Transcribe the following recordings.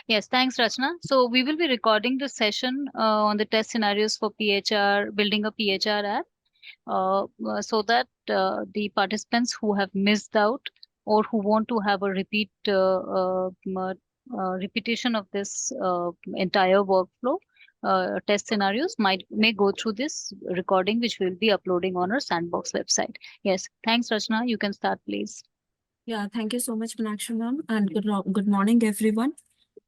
Yes, thanks, Rachna. So we will be recording this session on the test scenarios for PHR, building a PHR app, so that the participants who have missed out or who want to have a repetition of this entire workflow test scenarios may go through this recording, which we'll be uploading on our Sandbox website. Yes, thanks, Rachna. You can start, please. Yeah, thank you so much, Meenakshi ma'am, and good morning, everyone.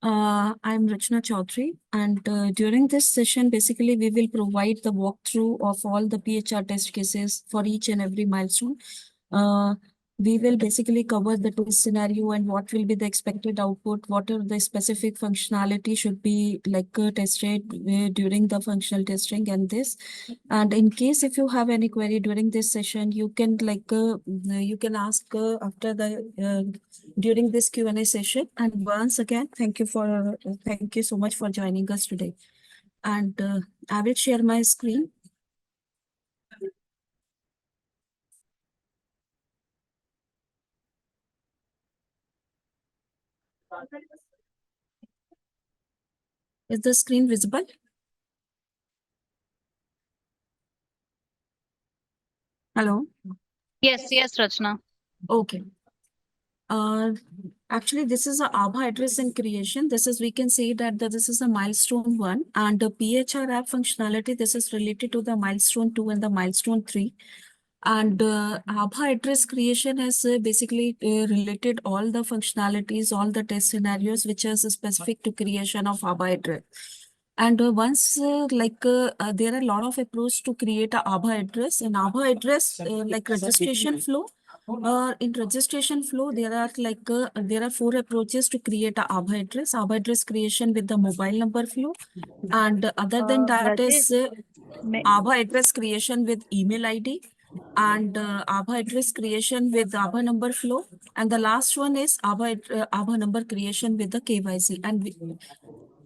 I'm Rachna Chaudhary, and during this session, basically, we will provide the walkthrough of all the PHR test cases for each and every milestone. Uh, we will basically cover the test scenario and what will be the expected output, what are the specific functionality should be tested during the functional testing and this. And in case if you have any query during this session, you can you can ask after the during this Q&A session. And once again, thank you so much for joining us today. And I will share my screen. Is the screen visible? Hello? Yes, yes, Rachna. Okay. Actually, this is a ABHA address and creation. We can say that this is a milestone 1, and the PHR app functionality, this is related to the milestone 2 and the milestone 3. And ABHA address creation has basically related all the functionalities, all the test scenarios, which is specific to creation of ABHA address. And there are a lot of approach to create a ABHA address. In ABHA address, like registration flow, in registration flow, there are 4 approaches to create a ABHA address. ABHA address creation with the mobile number flow, and other than that Rajesh, is ABHA address creation with email ID, and ABHA address creation with ABHA number flow, and the last one is ABHA number creation with the KYC. And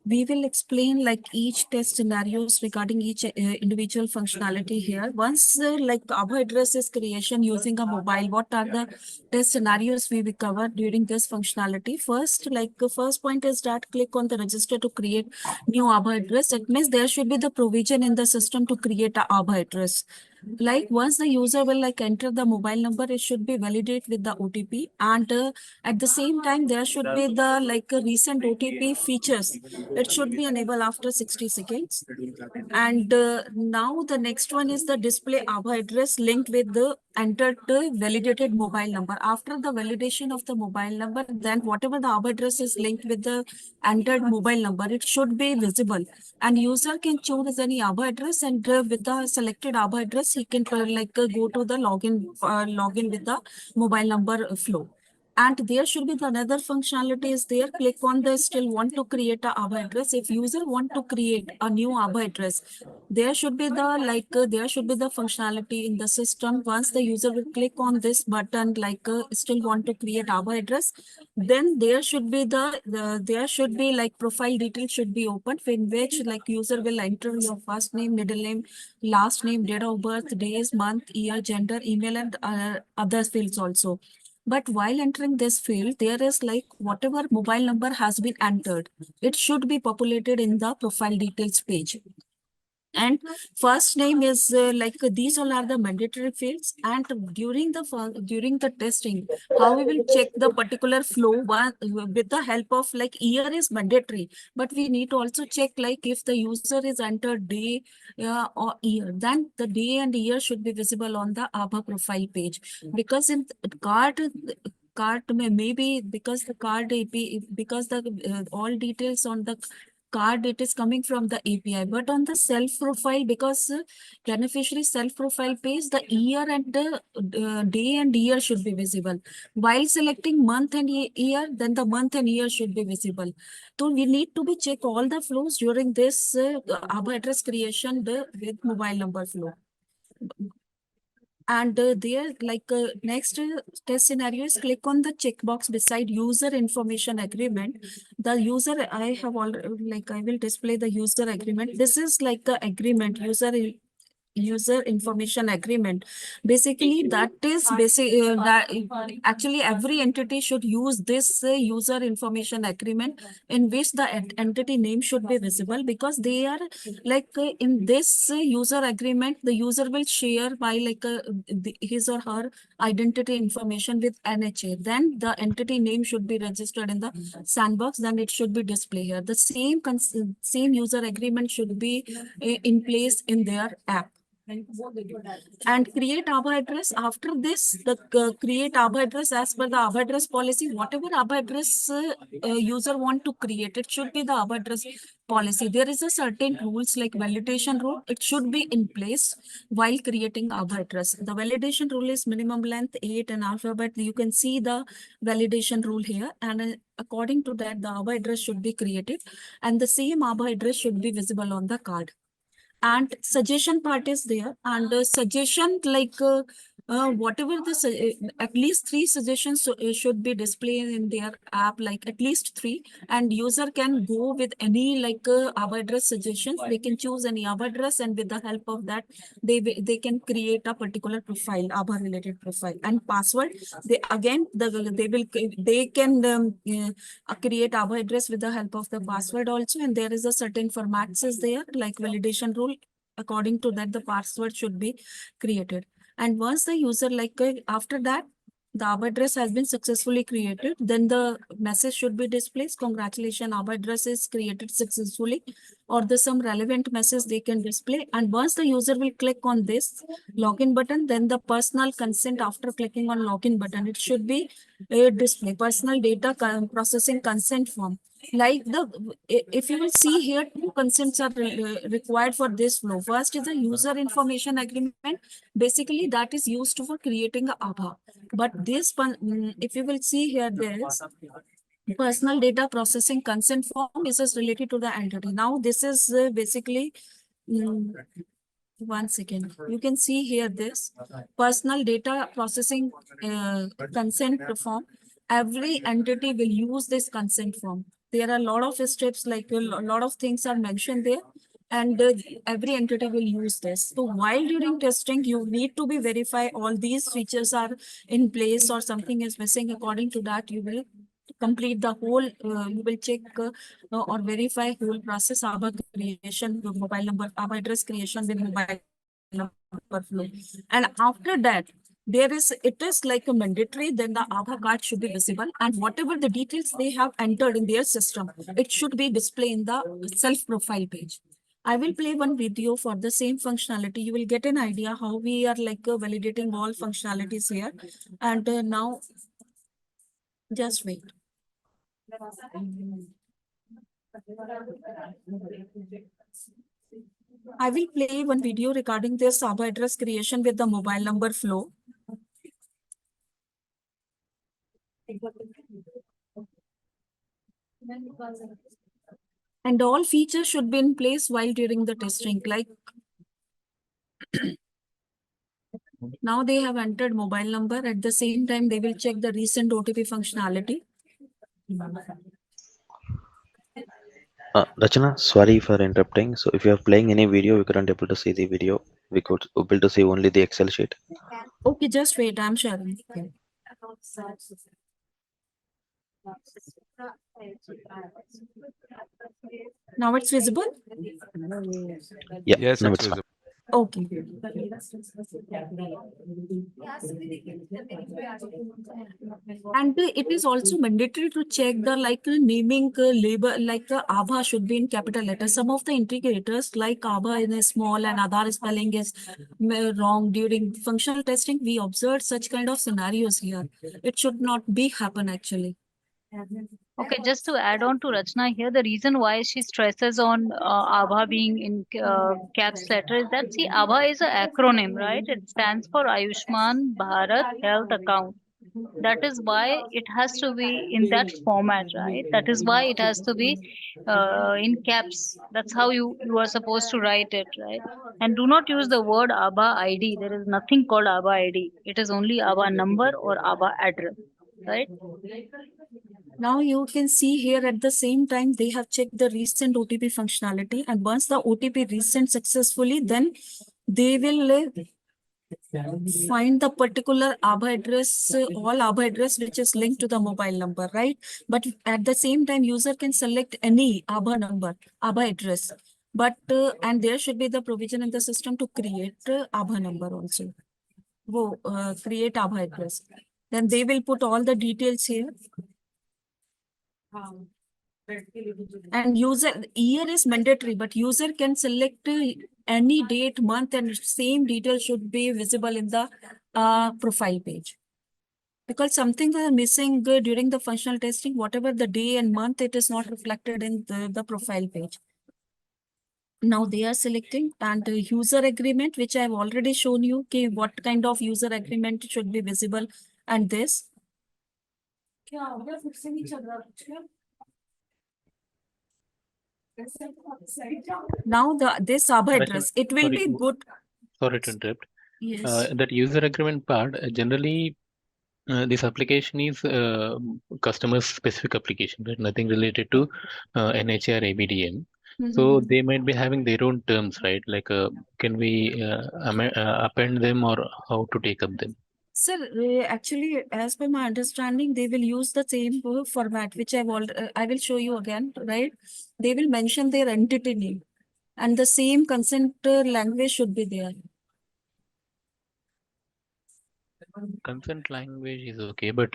we will explain like each test scenarios regarding each individual functionality here. Once ABHA address is creation using a mobile, what are the test scenarios we will cover during this functionality? First, the first point is that click on the register to create new ABHA address. It means there should be the provision in the system to create a ABHA address. Like once the user will enter the mobile number, it should be validate with the OTP, and at the same time there should be the recent OTP features. It should be enabled after 60 seconds. And now the next one is the display ABHA address linked with the entered validated mobile number. After the validation of the mobile number, then whatever the ABHA address is linked with the entered mobile number, it should be visible. And user can choose any ABHA address, and with the selected ABHA address, he can go to the login with the mobile number flow. And there should be the another functionality is there. Click on the still want to create a ABHA address. If user want to create a new ABHA address, there should be the functionality in the system. Once the user will click on this button, still want to create ABHA address, then there should be profile details should be opened, in which user will enter your first name, middle name, last name, date of birth, days, month, year, gender, email, and other fields also. But while entering this field, there is whatever mobile number has been entered, it should be populated in the profile details page. And first name is these all are the mandatory fields. And during the testing, how we will check the particular flow with the help of year is mandatory, but we need to also check if the user is entered day or year, then the day and year should be visible on the ABHA profile page. Because in card maybe because the card AP, because the all details on the card, it is coming from the API. But on the self profile, because beneficiary self profile page, the year and the day and year should be visible. While selecting month and year, then the month and year should be visible. So we need to be check all the flows during this ABHA address creation with mobile number flow. And next test scenario is click on the checkbox beside user information agreement. The user, I have already I will display the user agreement. This is like the agreement user user information agreement. Basically, that is that actually every entity should use this user information agreement in which the entity name should be visible, because they are like in this user agreement, the user will share by like his or her identity information with NHA. Then the entity name should be registered in the sandbox. Then it should be displayed here. The same user agreement should be in place in their app. And create ABBA address. After this, the create ABBA address as per the ABBA address policy. Whatever ABBA address user want to create, it should be the ABBA address policy. There is a certain rules like validation rule. It should be in place while creating ABBA address. The validation rule is minimum length 8 and alphabet. You can see the validation rule here, and according to that, the ABBA address should be created, and the same ABBA address should be visible on the card. And suggestion part is there, and suggestion like whatever at least 3 suggestions should be displayed in their app, like at least 3, and user can go with any like ABBA address suggestions. They can choose any ABBA address, and with the help of that, they can create a particular profile, ABBA related profile. And password, they can create ABBA address with the help of the password also, and there is a certain formats is there like validation rule. According to that, the password should be created. And once the user after that, the ABBA address has been successfully created, then the message should be displayed. Congratulations, ABBA address is created successfully, or the some relevant message they can display. And once the user will click on this login button, then the personal consent after clicking on login button, it should be a display personal data processing consent form. Like if you will see here, 2 consents are required for this flow. First is the user information agreement. Basically, that is used for creating a ABBA. But this one, if you will see here, there is personal data processing consent form. This is related to the entity. Now, this is basically, one second. You can see here this personal data processing consent form. Every entity will use this consent form. There are a lot of steps, like a lot of things are mentioned there, and every entity will use this. So while during testing, you need to be verify all these features are in place or something is missing. According to that, you will complete the whole, you will check or verify whole process, ABBA creation with mobile number, ABBA address creation with mobile number flow. And after that, it is like a mandatory, then the ABBA card should be visible, and whatever the details they have entered in their system, it should be displayed in the self-profile page. I will play one video for the same functionality. You will get an idea how we are like validating all functionalities here. And now, just wait. I will play one video regarding this ABBA address creation with the mobile number flow. And all features should be in place while during the testing. Like now they have entered mobile number. At the same time, they will check the recent OTP functionality. Rachana, sorry for interrupting. So if you are playing any video, we couldn't able to see the video. We could able to see only the Excel sheet. Okay, just wait. I'm sharing. Now it's visible? Yeah, Yes, now it's it's fine. visible. Okay. And it is also mandatory to check the naming label, like ABBA should be in capital letters. Some of the integrators like ABBA in a small and Aadhaar spelling is wrong. During functional testing, we observed such kind of scenarios here. It should not be happen actually. Okay, just to add on to Rachna here, the reason why she stresses on ABBA being in caps letter is that, see, ABBA is an acronym, right? It stands for Ayushman Bharat Health Account. That is why it has to be in that format, right? That is why it has to be in caps. That's how you are supposed to write it, right? And do not use the word ABBA ID. There is nothing called ABBA ID. It is only ABBA number or ABBA address, right? Now you can see here at the same time, they have checked the recent OTP functionality. And once the OTP resent successfully, then they will find the particular ABHA address, all ABHA address which is linked to the mobile number, right? But at the same time, user can select any ABHA number, ABHA address. But and there should be the provision in the system to create ABHA number also. Wo, create ABHA address. Then they will put all the details here. And user year is mandatory, but user can select any date, month, and same detail should be visible in the profile page. Because something is missing during the functional testing, whatever the day and month, it is not reflected in the profile page. Now they are selecting, and the user agreement, which I have already shown you, okay, what kind of user agreement should be visible, and this. Now this ABHA Right, address, it will sorry, be good. sorry to interrupt. Yes. That user agreement part, generally, this application is customer specific application, right? Nothing related to NHA or ABDM. So they might be having their own terms, right? Like, can we append them, or how to take up them? Sir, actually, as per my understanding, they will use the same format, which I will show you again, right? They will mention their entity name, and the same consent language should be there. Consent language is okay, but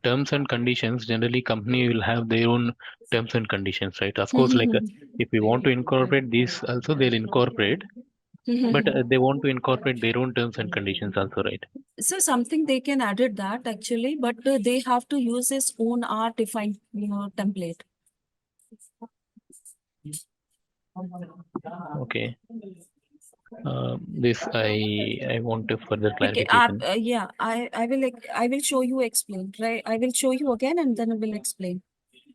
terms and conditions, generally company will have their own terms and conditions, right? Of course, like if we want to incorporate these also, they'll incorporate, but they want to incorporate their own terms and conditions also, right? So something they can edit that actually, but they have to use his own R-defined template. Okay. This I want to further Okay, clarification. yeah, I will show you explain, right? I will show you again and then I will explain.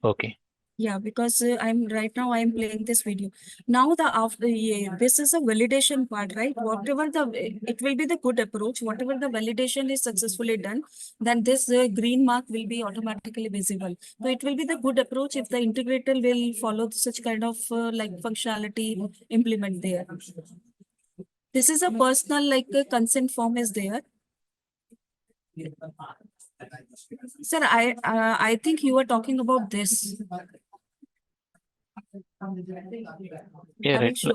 Okay. Yeah, because I'm playing this video. Now this is a validation part, right? Whatever it will be the good approach. Whatever the validation is successfully done, then this green mark will be automatically visible. So it will be the good approach if the integrator will follow such kind of like functionality implement there. This is a personal consent form is there. Sir, I think you were talking about this. Yeah, I will right. show.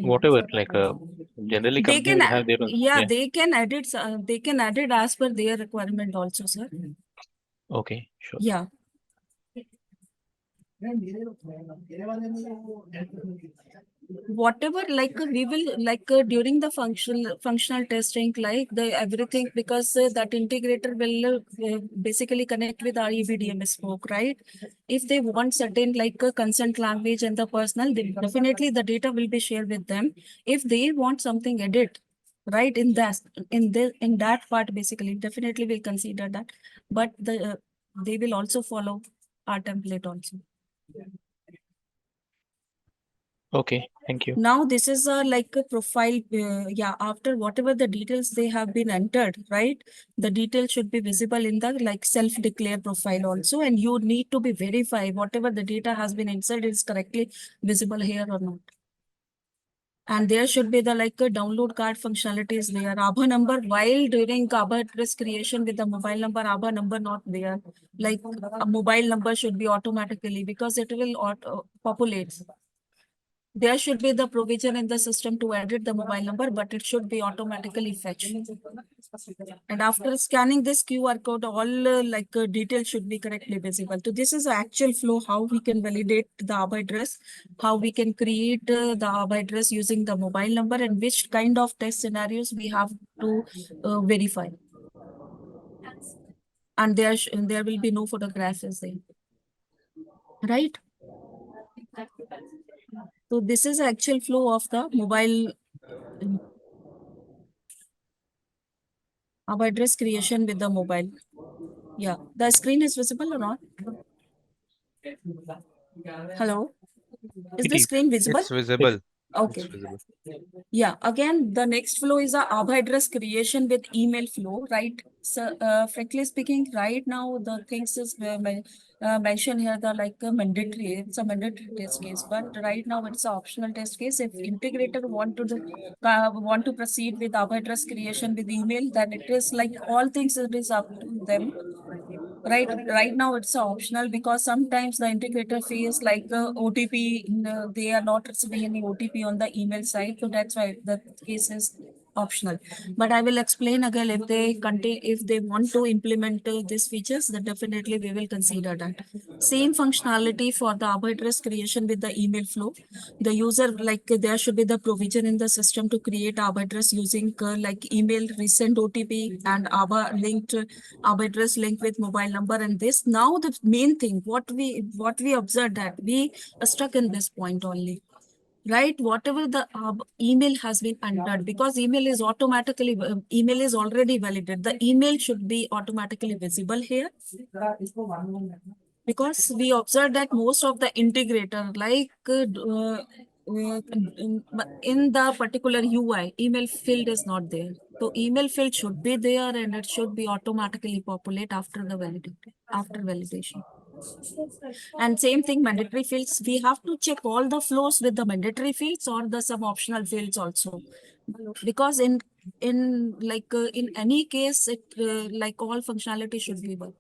Whatever, like generally They company can, will have their own. yeah, they can edit. They can edit as per their requirement also, sir. Okay, sure. Yeah. Whatever we will during the functional testing the everything, because that integrator will basically connect with our EBDM spoke, right? If they want certain a consent language and the personal, then definitely the data will be shared with them. If they want something edit, right, in that part, basically definitely will consider that, but they will also follow our template also. Okay, thank you. Now this is a profile. Yeah, after whatever the details they have been entered, right? The detail should be visible in the self-declare profile also, and you need to be verify whatever the data has been inserted is correctly visible here or not. And there should be the a download card functionality is there. ABHA number, while during ABHA address creation with the mobile number, ABHA number not there. Like a mobile number should be automatically, because it will populate. There should be the provision in the system to edit the mobile number, but it should be automatically fetched. And after scanning this QR code, all details should be correctly visible. So this is the actual flow, how we can validate the ABHA address, how we can create the ABHA address using the mobile number, and which kind of test scenarios we have to verify. And there will be no photograph as there. Right? So this is the actual flow of the mobile ABHA address creation with the mobile. Yeah, the screen is visible or not? Hello? Is It the is. screen visible? It's visible. Okay. It's visible. Yeah, again, the next flow is a ABHA address creation with email flow, right? So, frankly speaking, right now, the things is mentioned here, the like mandatory, it's a mandatory test case, but right now it's an optional test case. If integrator want to proceed with ABHA address creation with email, then it is like all things it is up to them. Right now it's optional because sometimes the integrator feels like OTP, they are not receiving any OTP on the email side. So that's why the case is optional. But I will explain again if they want to implement these features, then definitely we will consider that. Same functionality for the ABHA address creation with the email flow. The user, like there should be the provision in the system to create ABHA address using like email, recent OTP and ABHA linked ABHA address link with mobile number. And this now the main thing, what we observed that we are stuck in this point only. Right, whatever the email has been entered, because email is already validated. The email should be automatically visible here, because we observed that most of the integrator, like in the particular UI, email field is not there. So email field should be there and it should be automatically populate after the validation. And same thing, mandatory fields. We have to check all the flows with the mandatory fields or the some optional fields also, because in any case, it like all functionality should be one.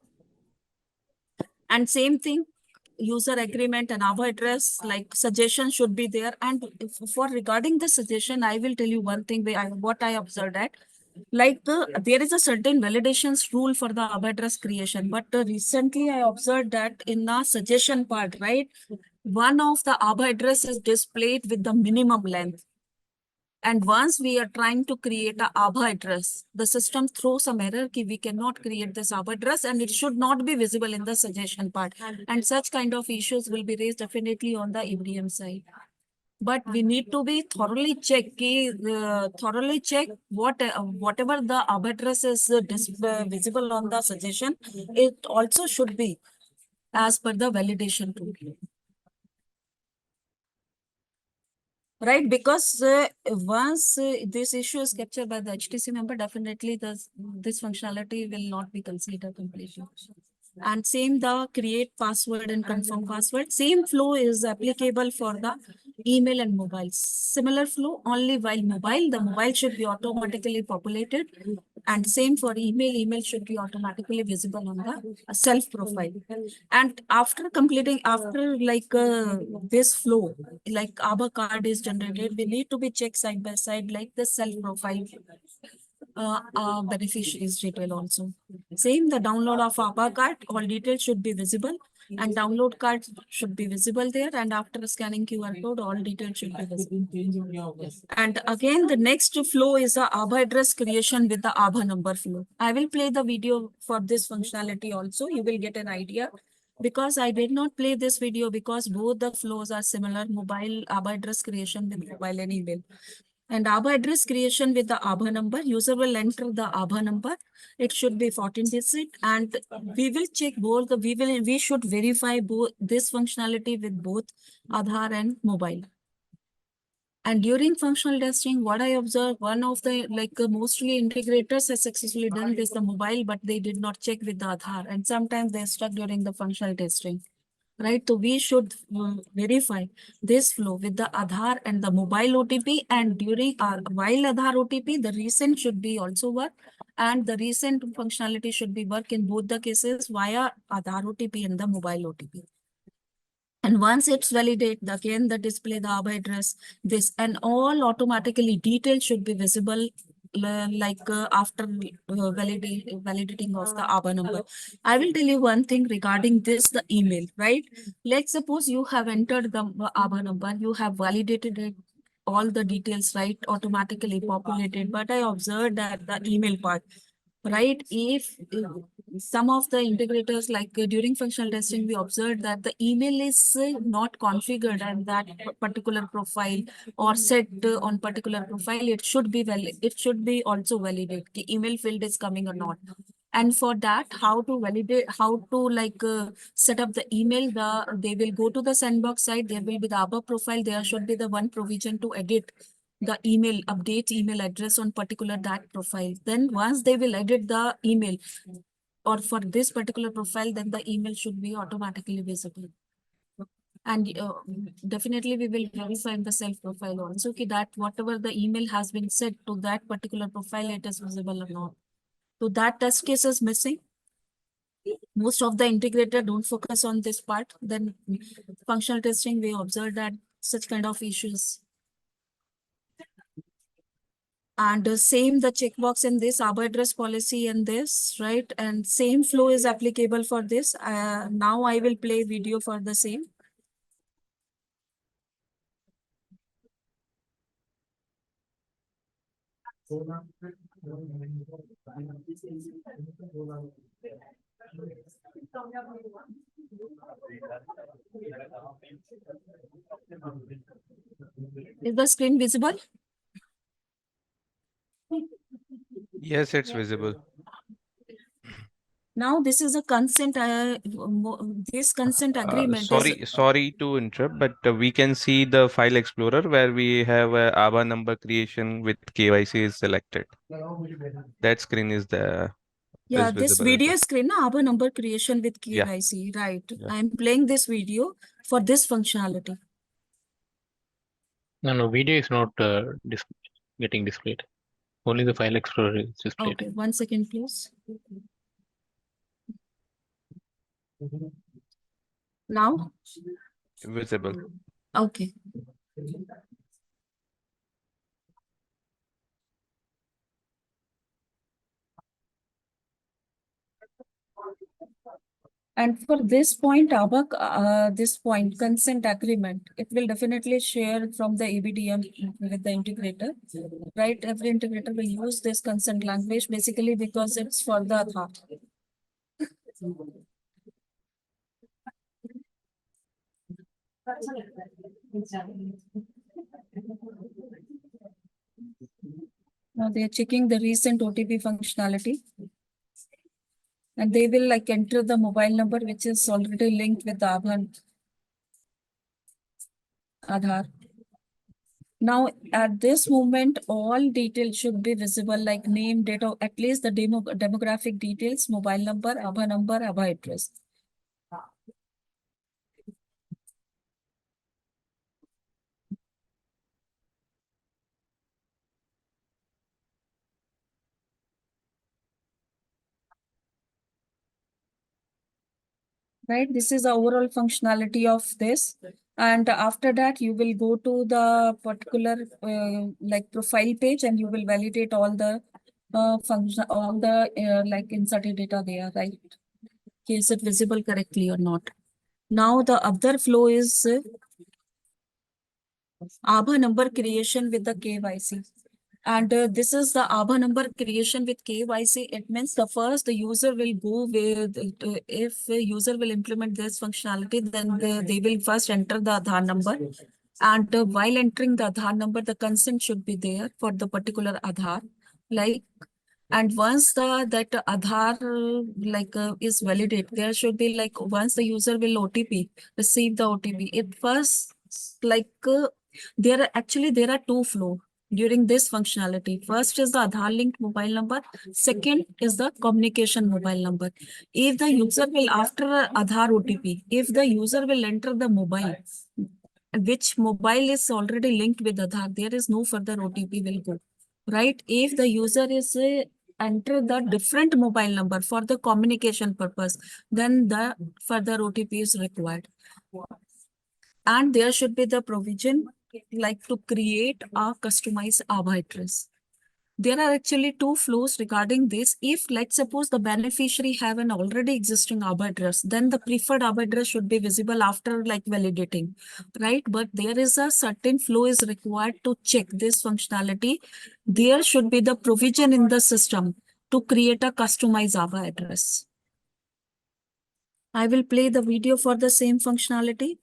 And same thing, user agreement and ABHA address, like suggestion should be there. And for regarding the suggestion, I will tell you one thing what I observed at. Like there is a certain validations rule for the ABHA address creation, but recently I observed that in the suggestion part, right, one of the ABHA address is displayed with the minimum length. And once we are trying to create a ABHA address, the system throws some error that we cannot create this ABHA address and it should not be visible in the suggestion part. And such kind of issues will be raised definitely on the EVDM side. But we need to be thoroughly check whatever the ABHA address is visible on the suggestion, it also should be as per the validation tool. Right, because once this issue is captured by the HTC member, definitely this functionality will not be considered completely. And same the create password and confirm password. Same flow is applicable for the email and mobile. Similar flow, only while the mobile should be automatically populated. And same for email should be automatically visible on the self profile. And after this flow, like ABHA card is generated, we need to be checked side by side, like the self profile beneficiaries detail also. Same, the download of ABHA card, all details should be visible and download card should be visible there. And after scanning QR code, all details should be visible. And again, the next flow is a ABHA address creation with the ABHA number flow. I will play the video for this functionality also. You will get an idea. Because I did not play this video because both the flows are similar, mobile ABHA address creation with mobile and email. And ABHA address creation with the ABHA number, user will enter the ABHA number. It should be 14 digit, and we will check both. We should verify both this functionality with both Aadhaar and mobile. And during functional testing, what I observed, one of the mostly integrators has successfully done this the mobile, but they did not check with the Aadhaar, and sometimes they're stuck during the functional testing. Right, so we should verify this flow with the Aadhaar and the mobile OTP, and during while Aadhaar OTP, the recent should be also work, and the recent functionality should be work in both the cases via Aadhaar OTP and the mobile OTP. And once it's validated, again the display the ABHA address, this and all automatically details should be visible after validating of the ABHA number. I will tell you one thing regarding this, the email, right? Let's suppose you have entered the ABHA number, you have validated it, all the details, right, automatically populated. But I observed that the email part, right, if some of the integrators during functional testing, we observed that the email is not configured and that particular profile or set on particular profile, it should be also validate the email field is coming or not. And for that, how to validate, how to set up the email, they will go to the sandbox site. There will be the ABAP profile. There should be the one provision to edit the email, update email address on particular that profile. Then once they will edit the email or for this particular profile, then the email should be automatically visible. And definitely we will verify in the self profile also okay, that whatever the email has been sent to that particular profile, it is visible or not. So that test case is missing. Most of the integrator don't focus on this part. Then functional testing, we observe that such kind of issues. And same the checkbox in this ABA address policy in this, right? And same flow is applicable for this. Now I will play video for the same. Is the screen visible? Yes, it's visible. Now this is a consent, this consent agreement is, Sorry to interrupt, but we can see the file explorer where we have ABA number creation with KYC is selected. That screen is there. yeah, Is this visible as video well. screen, ABA number creation with Yeah. KYC, right? Yeah. I'm playing this video for this functionality. No, video is not getting displayed. Only the file explorer is displayed. Okay, 1 second, please. Now, Visible. okay. And for this point, ABAC, this point, consent agreement, it will definitely share from the ABDM with the integrator, right? Every integrator will use this consent language basically because it's for the Aadhaar. Now they are checking the recent OTP functionality. And they will enter the mobile number, which is already linked with the Aadhaar. Now, at this moment, all details should be visible, like name, date of, at least the demographic details, mobile number, ABA address. Right, this is the overall functionality of this. And after that, you will go to the particular profile page and you will validate all the function, all the inserted data there, right? Is it visible correctly or not? Now the other flow is ABA number creation with the KYC. And this is the ABA number creation with KYC. It means the first the user will go with, if the user will implement this functionality, then they will first enter the Aadhaar number. And while entering the Aadhaar number, the consent should be there for the particular Aadhaar. And once that Aadhaar is validated, there should be once the user will receive the OTP. It first there are two flow during this functionality. First is the Aadhaar linked mobile number. Second is the communication mobile number. If the user will after Aadhaar OTP, if the user will enter the mobile, which mobile is already linked with Aadhaar, there is no further OTP will go. Right? If the user is enter the different mobile number for the communication purpose, then the further OTP is required. And there should be the provision to create a customized ABA address. There are actually two flows regarding this. If let's suppose the beneficiary have an already existing ABA address, then the preferred ABA address should be visible after validating, right? But there is a certain flow is required to check this functionality. There should be the provision in the system to create a customized ABA address. I will play the video for the same functionality.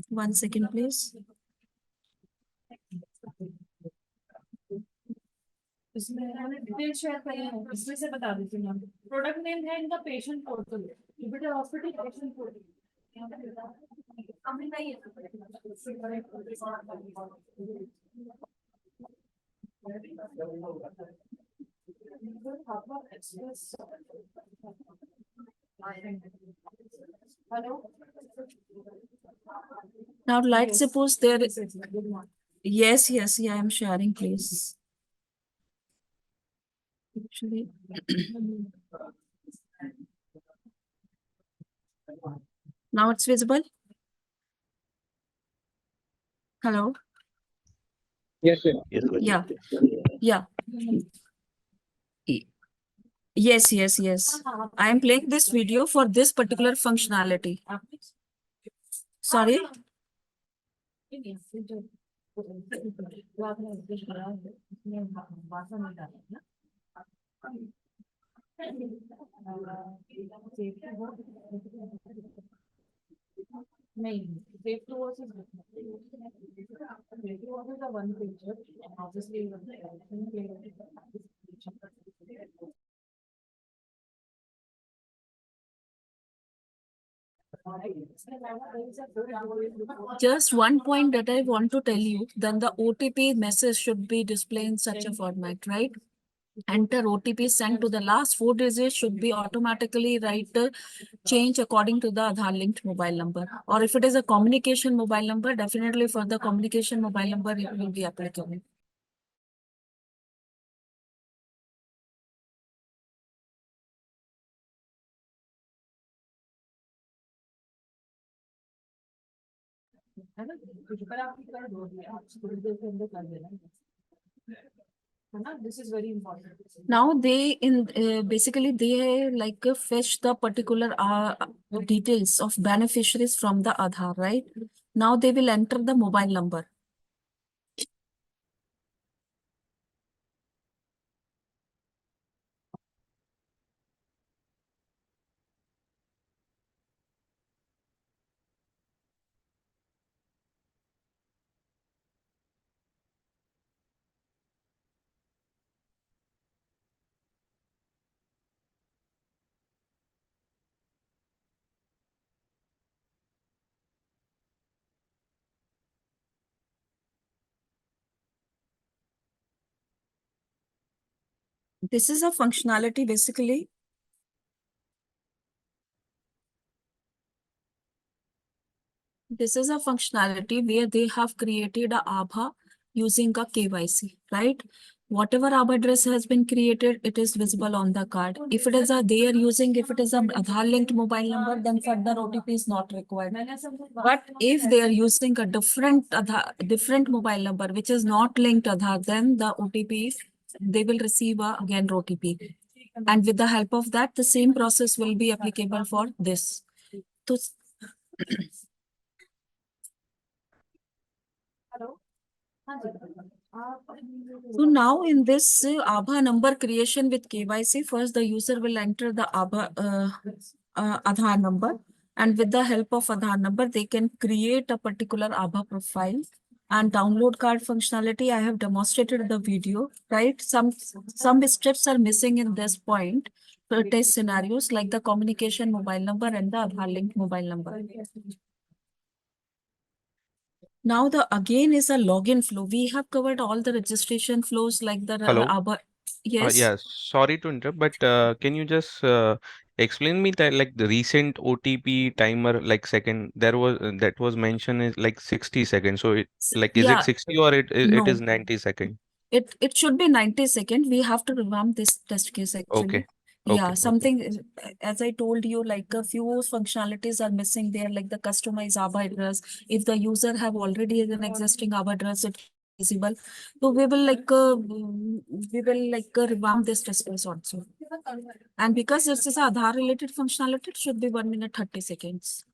1 second, please. इसमें मैंने detail share करी है, इसमें से बता देती हूँ। Product name है इनका patient portal, Jupiter hospital patient portal. Now let's suppose there is. Yes, yeah, I'm sharing, please. Actually. Now it's visible. Hello. Yes, sir. Yes, Vijay. Yeah, yeah. Yes. I am playing this video for this particular functionality. Sorry. Just one point that I want to tell you, then the OTP message should be displayed in such a format, right? Enter OTP sent to the last 4 digits should be automatically change according to the Aadhaar linked mobile number. Or if it is a communication mobile number, definitely for the communication mobile number, it will be applicable. This is very important. Now they basically they fetch the particular details of beneficiaries from the Aadhaar, right? Now they will enter the mobile number. This is a functionality basically. This is a functionality where they have created a Aadhaar using a KYC, right? Whatever Aadhaar address has been created, it is visible on the card. If it is if it is a Aadhaar linked mobile number, then further OTP is not required. But if they are using a different mobile number, which is not linked Aadhaar, then the OTP, they will receive again OTP. And with the help of that, the same process will be applicable for this. So now in this Aadhaar number creation with KYC, first the user will enter the Aadhaar number, and with the help of Aadhaar number, they can create a particular Aadhaar profile and download card functionality. I have demonstrated the video, right? Some steps are missing in this point for test scenarios like the communication mobile number and the Aadhaar linked mobile number. Now the again is a login flow. We have covered all the registration flows like the Hello. yes. Yeah, sorry to interrupt, but can you just explain me that like the recent OTP timer, like second, there was that was mentioned is like 60 seconds. So it like is it Yeah, 60 or it no, is 90 second? it should be 90 seconds. We have to revamp this test case actually. Okay. Yeah, Okay. something as I told you, like a few functionalities are missing there, like the customized Aadhaar address. If the user have already an existing Aadhaar address, it's visible. So we will revamp this test case also. And because this is Aadhaar related functionality, it should be 1 minute 30 seconds.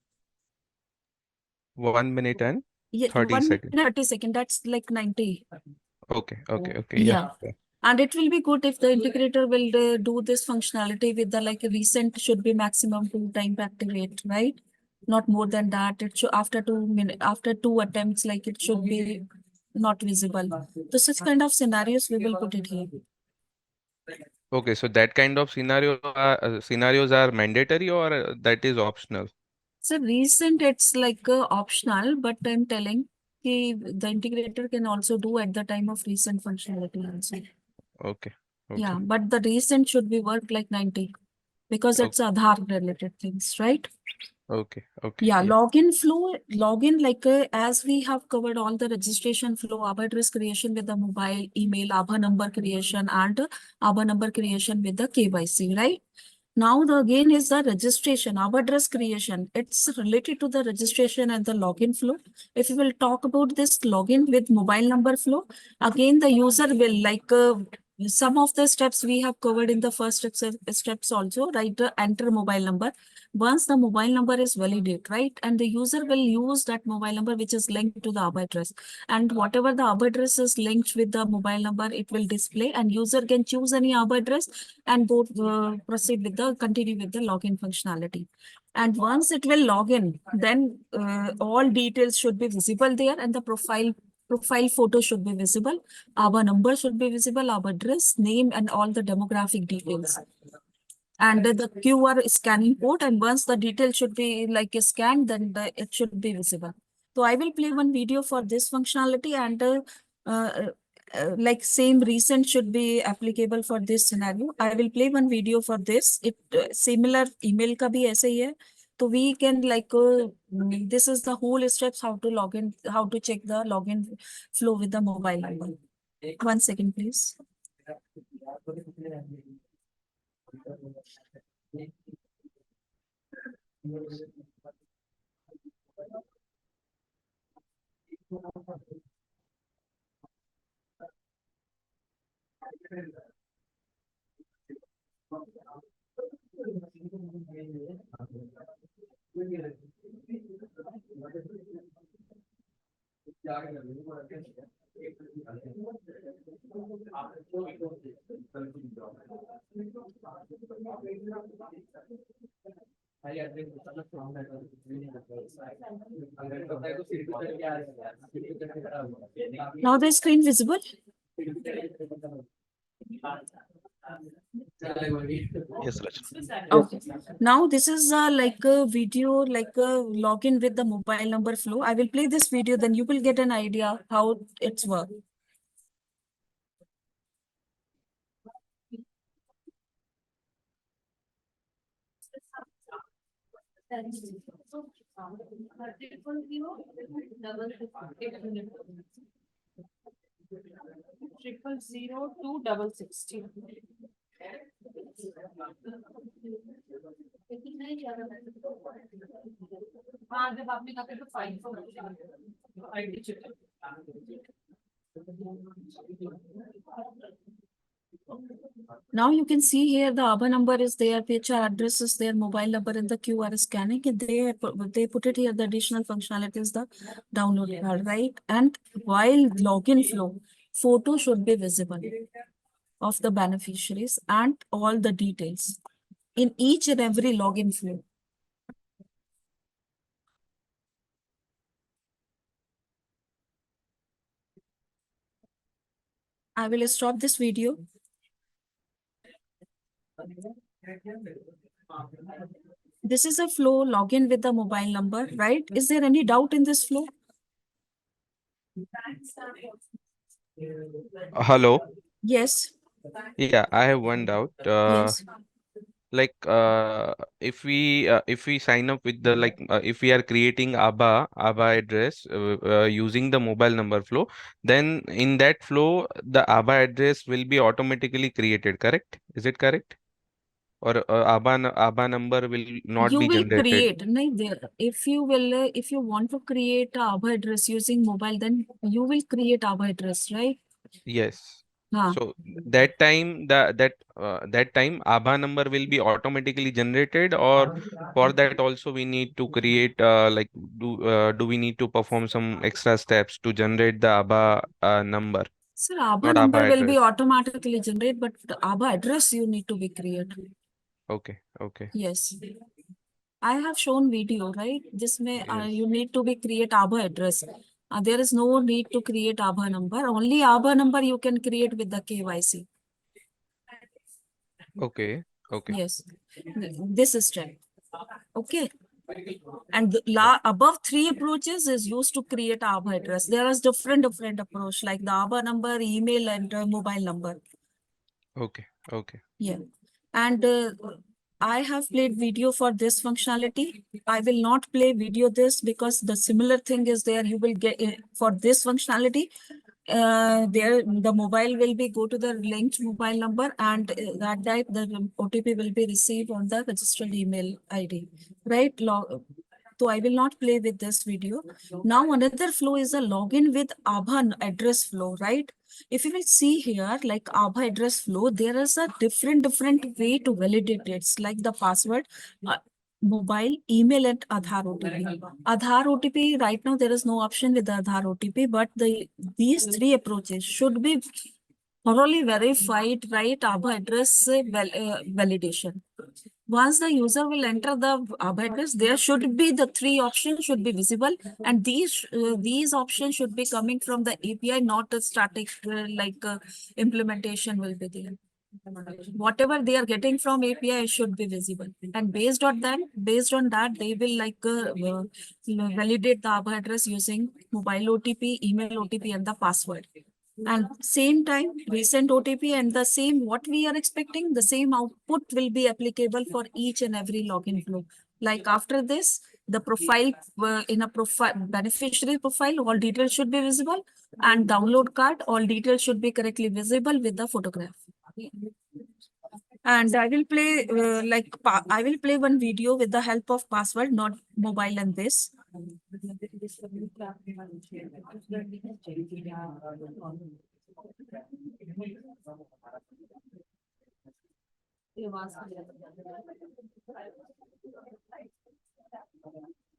1 minute and Yeah, 30 1 seconds. minute 30 seconds. That's like 90. Okay. Yeah. Yeah. And it will be good if the integrator will do this functionality with the like a recent should be maximum 2 time activate, right? Not more than that. It should after 2 minutes, after 2 attempts, like it should be not visible. So such kind of scenarios we will put it here. Okay, so that kind of scenarios are mandatory, or that is optional? So recent, it's like optional, but I'm telling the integrator can also do at the time of recent functionality also. Okay, Yeah, okay, but the recent should be worked like 90 because it's Aadhaar related things, right? okay, okay, Yeah, yeah. login like as we have covered all the registration flow, Aadhaar address creation with the mobile, email, Aadhaar number creation, and Aadhaar number creation with the KYC, right? Now the again is the registration, Aadhaar address creation. It's related to the registration and the login flow. If we will talk about this login with mobile number flow, again the user will like some of the steps we have covered in the first steps also, right? Enter mobile number. Once the mobile number is validated, right? And the user will use that mobile number which is linked to the Aadhaar address. And whatever the Aadhaar address is linked with the mobile number, it will display and user can choose any Aadhaar address and go proceed with the continue with the login functionality. And once it will log in, then all details should be visible there and the profile photo should be visible. Our number should be visible, our address, name, and all the demographic details. And the QR scanning code, and once the detail should be like scanned, then it should be visible. So I will play one video for this functionality, and like same recent should be applicable for this scenario. I will play one video for this. It similar email ka bhi aise hi hai. So we can like this is the whole steps how to log in, how to check the login flow with the mobile number. 1 second, please. Now the screen visible? Yes, Rachna. Okay. Now this is like a video, like a login with the mobile number flow. I will play this video, then you will get an idea how it's work. Triple 02660. Now you can see here the Aadhaar number is there, PHR address is there, mobile number and the QR scanning. And they put it here, the additional functionality is the download card, right? And while login flow, photo should be visible of the beneficiaries and all the details in each and every login flow. I will stop this video. This is a flow login with the mobile number, right? Is there any doubt in this flow? Hello. Yes. Yeah, I have one doubt. Yes. Like if we sign up with the if we are creating ABBA address using the mobile number flow, then in that flow the ABBA address will be automatically created, correct? Is it correct? Or ABBA number will not You be will generated? create, if you will, if you want to create a Aadhaar address using mobile, then you will create Aadhaar address, right? Yes. Huh. So that time that time ABBA number will be automatically generated, or for that also we need to create do we need to perform some extra steps to generate the ABBA number, Sir, Aadhaar not ABBA number will be address? automatically generated, but the Aadhaar address you need to be created. Okay, okay. Yes. I have shown video, right? This may Yes. you need to be create Aadhaar address. There is no need to create Aadhaar number. Only Aadhaar number you can create with the KYC. Okay. Okay. Yes, this step. Okay. And the above three approaches is used to create Aadhaar address. There is different approach like the Aadhaar number, email, and mobile number. Okay. Okay. Yeah. And I have played video for this functionality. I will not play video this because the similar thing is there. You will get for this functionality. There the mobile will be go to the linked mobile number, and that type the OTP will be received on the registered email ID. Right? So I will not play with this video. Now another flow is a login with Aadhaar address flow, right? If you will see here, like Aadhaar address flow, there is a different way to validate it. It's like the password, mobile, email, and Aadhaar OTP. Aadhaar OTP, right now there is no option with the Aadhaar OTP, but these three approaches should be thoroughly verified, right? Aadhaar address validation. Once the user will enter the Aadhaar address, there should be the three options should be visible, and these options should be coming from the API, not a static implementation will be there. Whatever they are getting from API should be visible, and based on that, they will validate the Aadhaar address using mobile OTP, email OTP, and the password. And same time, recent OTP and the same what we are expecting, the same output will be applicable for each and every login flow. Like after this, the profile in a profile beneficiary profile, all details should be visible, and download card, all details should be correctly visible with the photograph. And I will play I will play one video with the help of password, not mobile and this.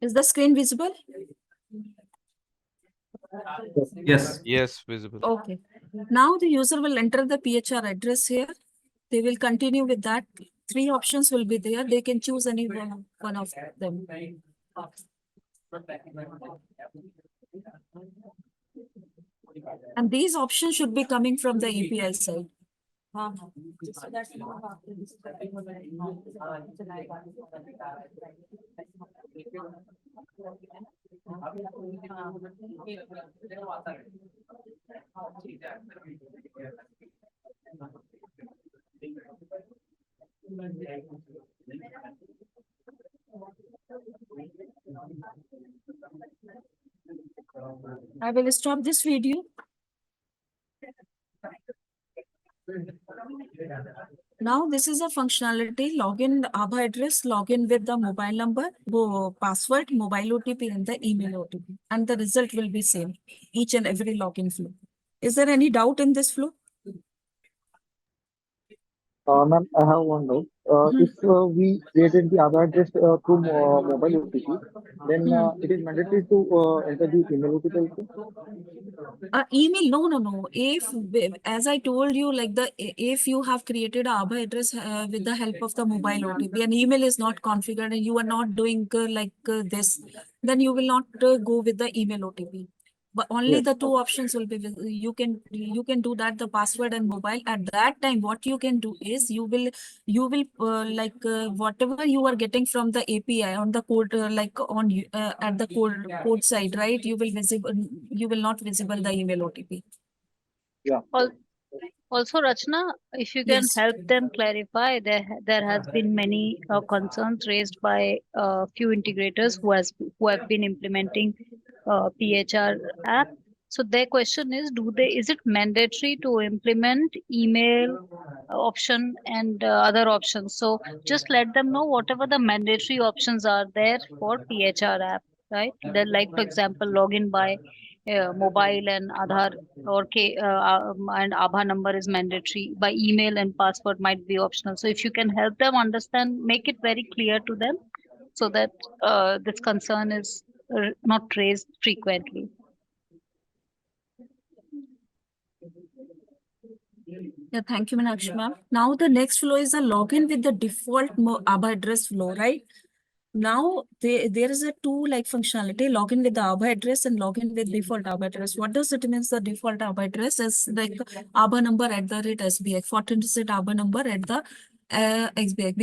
Is the screen visible? Yes. Yes, visible. Okay. Now the user will enter the PHR address here. They will continue with that. Three options will be there. They can choose any one of them. And these options should be coming from the API side. I will stop this video. Now this is a functionality, login Aadhaar address, login with the mobile number, password, mobile OTP, and the email OTP. And the result will be same, each and every login flow. Is there any doubt in this flow? Ma'am, I have one doubt. If we created the Aadhaar address through mobile OTP, then it is mandatory to enter the email OTP also? Email, no. If, as I told you, like if you have created a Aadhaar address with the help of the mobile OTP, and email is not configured, and you are not doing this, then you will not go with the email OTP. But only Yes. the two options will be you can do that, the password and mobile. At that time, what you can do is you will whatever you are getting from the API on the code at the code side, right? You will not visible the email OTP. Yeah. Also, Rachna, if you can Yes. help them clarify, there has been many concerns raised by few integrators who have been implementing PHR app. So their question is, is it mandatory to implement email option and other options? So just let them know whatever the mandatory options are there for PHR app, right? Like for example, login by mobile and Aadhaar and Aadhaar number is mandatory. By email and password might be optional. So if you can help them understand, make it very clear to them, so that this concern is not raised frequently. Yeah, thank you, Meenakshi ma'am. Now the next flow is a login with the default Aadhaar address flow, right? Now there is a two functionality, login with the Aadhaar address and login with default Aadhaar address. What does it mean? The default Aadhaar address is like Aadhaar number @ SBI, 14-digit Aadhaar number at the XBX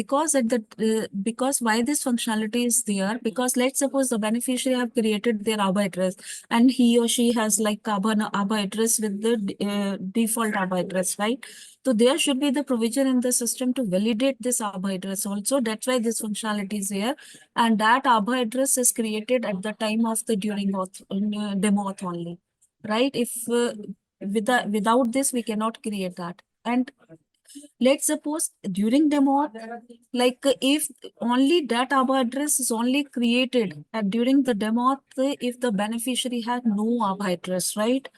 because why this functionality is there, because let's suppose the beneficiary have created their ABBA address and he or she has like ABBA address with the default ABBA address, right? So there should be the provision in the system to validate this ABBA address also. That's why this functionality is here, and that ABBA address is created at the time of the during auth demo auth only, right? If without this we cannot create that. And let's suppose during demo, like if only that ABBA address is only created during the demo, if the beneficiary has no ABBA address, right?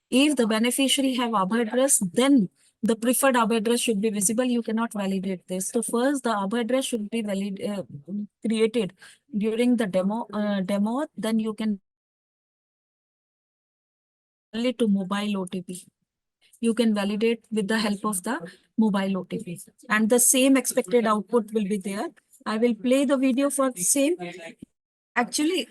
If the beneficiary have ABBA address, then the preferred ABBA address should be visible. You cannot validate this. So first, the ABBA address should be created during the demo. Then you can only to mobile OTP. You can validate with the help of the mobile OTP. And the same expected output will be there. I will play the video for the same. Actually,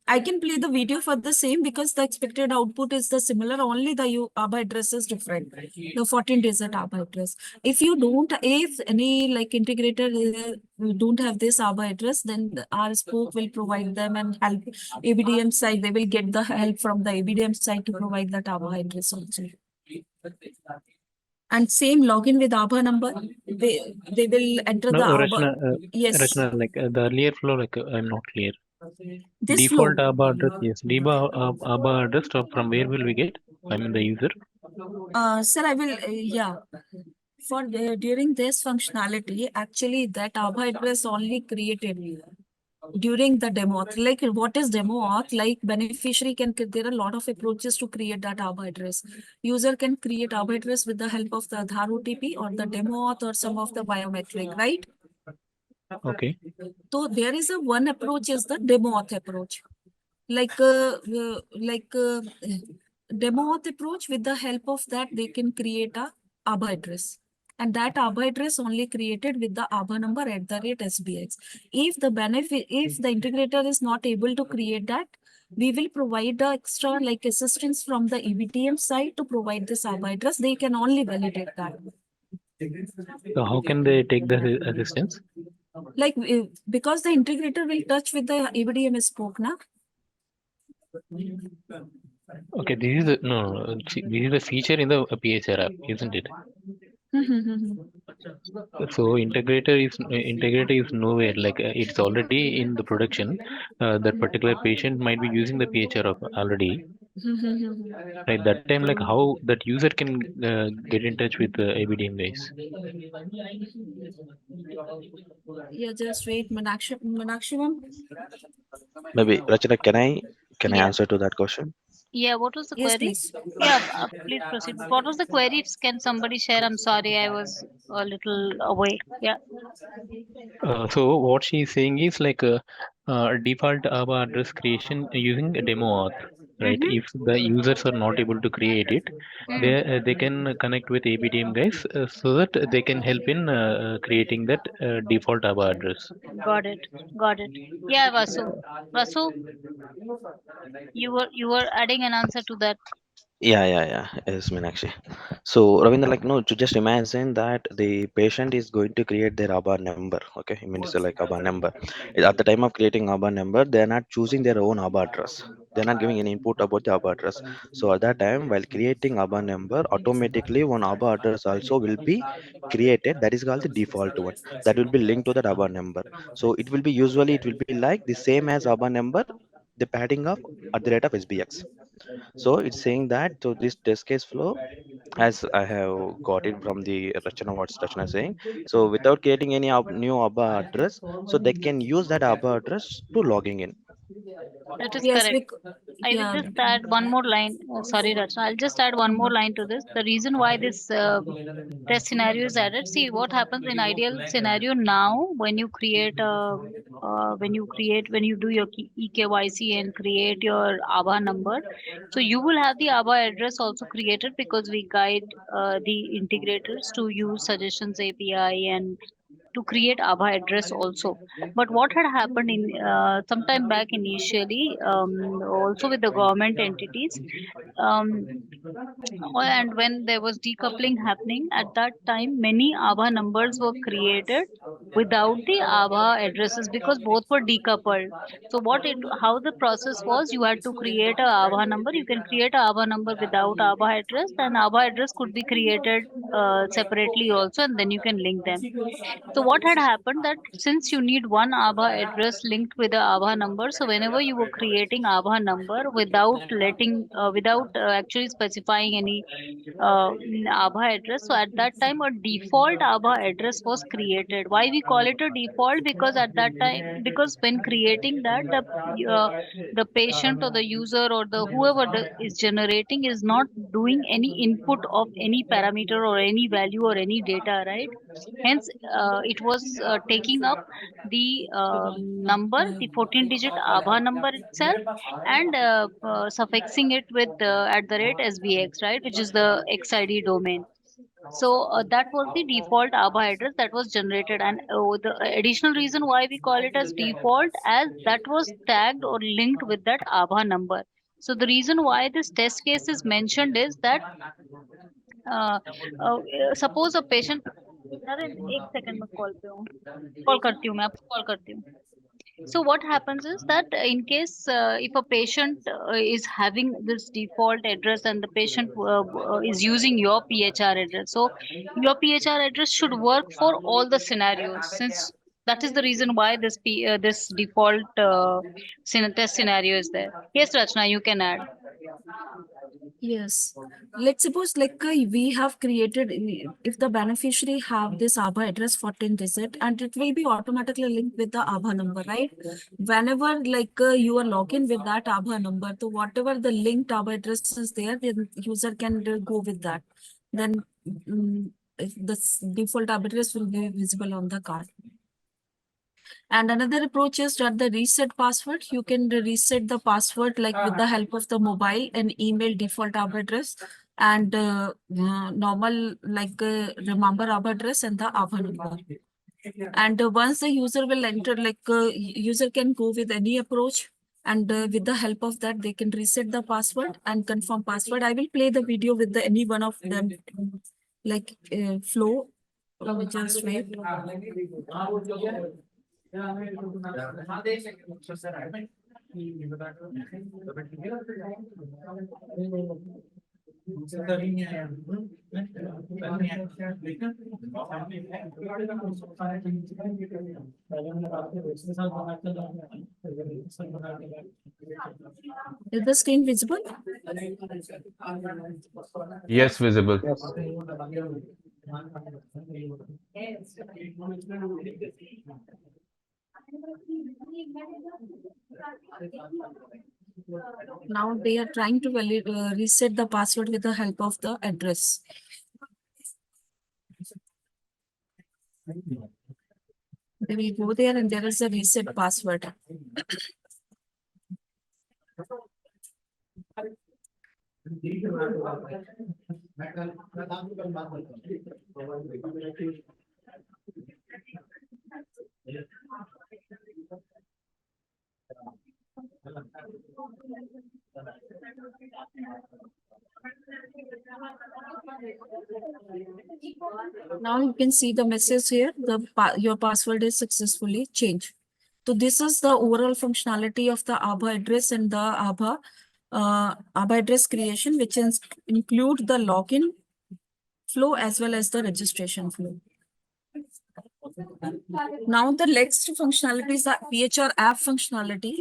I can play the video for the same because the expected output is the similar, only the ABBA address is different. The 14-digit ABBA address. If you don't, if any like integrator don't have this ABBA address, then our spoke will provide them and help ABDM side. They will get the help from the ABDM side to provide that ABBA address also. And same login with ABBA number. They will enter No, the ABBA. Rachna, Yes. Rachna, like the earlier flow, like I'm not clear. This flow. Default ABBA address, yes. ABBA address from where will we get? I mean the user. Sir, I will, yeah. For during this functionality, actually that ABBA address only created during the demo auth. Like what is demo auth? Like beneficiary can, there are a lot of approaches to create that ABBA address. User can create ABBA address with the help of the Aadhaar OTP or the demo auth or some of the biometric, right? Okay. So there is a one approach is the demo auth approach. Like demo auth approach, with the help of that they can create a ABBA address, and that ABBA address only created with the ABBA number @SBX. If the integrator is not able to create that, we will provide the extra like assistance from the EBTM side to provide this ABBA address. They can only validate that. So how can they take the assistance? Like because the integrator will touch with the EBDM spoke, na? Okay, this is this is a feature in the PHR app, isn't it? So integrator is nowhere, like it's already in the production. That particular patient might be using the PHR app already. Right, that time, like how that user can get in touch with the ABDM guys. Yeah, just wait, Meenakshi. Maybe Rachana, can I Yeah. answer to that question? Yeah, what was the Yes, query? please. Yeah, please proceed. What was the query? Can somebody share? I'm sorry, I was a little away. Yeah. So what she's saying is like default ABBA address creation using a demo auth, right? Mm-hmm. If the users are not able to create it, Mm. they can connect with ABDM guys so that they can help in creating that default ABBA address. Got it. Got it. Yeah, Vasu. Vasu, you were adding an answer to that. Yeah. Yes, Meenakshi. So, Ravinder, like, no, to just imagine that the patient is going to create their ABBA number. Okay, I mean, it's like ABBA number. At the time of creating ABBA number, they're not choosing their own ABBA address. They're not giving any input about the ABBA address. So, at that time, while creating ABBA number, automatically one ABBA address also will be created. That is called the default one. That will be linked to that ABBA number. So, it will be usually it will be like the same as ABBA number, the padding of at the rate of SBX. So it's saying that so this test case flow, as I have got it from the Rachana, what's Rachana saying. So without creating any new ABBA address, so they can use that ABBA address to logging in. That is Yes, correct. I will yeah. just add one more line. Sorry, Rachna. I'll just add one more line to this. The reason why this test scenario is added. See what happens in ideal scenario now when you create a when you do your eKYC and create your ABBA number. So you will have the ABBA address also created because we guide the integrators to use suggestions API and to create Aadhaar address also. But what had happened in sometime back initially, also with the government entities, um, and when there was decoupling happening at that time, many Aadhaar numbers were created without the Aadhaar addresses because both were decoupled. So how the process was, you had to create a Aadhaar number. You can create a Aadhaar number without Aadhaar address, and Aadhaar address could be created separately also, and then you can link them. So what had happened that since you need one Aadhaar address linked with the Aadhaar number, so whenever you were creating Aadhaar number without actually specifying any Aadhaar address, so at that time a default Aadhaar address was created. Why we call it a default? Because at that time, because when creating that, the patient or the user or the whoever is generating is not doing any input of any parameter or any value or any data, right? Hence, it was taking up the number, the 14-digit Aadhaar number itself, and suffixing it with @SBX, right, which is the XID domain. So that was the default Aadhaar address that was generated, and the additional reason why we call it as default, as that was tagged or linked with that Aadhaar number. So the reason why this test case is mentioned is that suppose a patient, अरे एक second में call पे हूँ, call करती हूँ, मैं आपको call करती हूँ. So what happens is that in case if a patient is having this default address and the patient is using your PHR address, so your PHR address should work for all the scenarios, since that is the reason why this default test scenario is there. Yes, Rachna, you can add. Yes. Let's suppose like we have created, if the beneficiary have this Aadhaar address 14 digit, and it will be automatically linked with the Aadhaar number, right? Whenever like you are logging with that Aadhaar number, so whatever the linked Aadhaar address is there, the user can go with that. Then if the default Aadhaar address will be visible on the card. And another approach is that the reset password. You can reset the password like with the help of the mobile and email default Aadhaar address and normal like remember Aadhaar address and the Aadhaar number. And once the user will enter, like user can go with any approach, and with the help of that they can reset the password and confirm password. I will play the video with the any one of them like flow. Just wait. Is the screen visible? Yes, visible. Yes. Now they are trying to reset the password with the help of the address. They will go there and there is a reset password. Now you can see the message here, your password is successfully changed. So this is the overall functionality of the Aadhaar address and the Aadhaar address creation, which include the login flow as well as the registration flow. Now the next functionality is the PHR app functionality.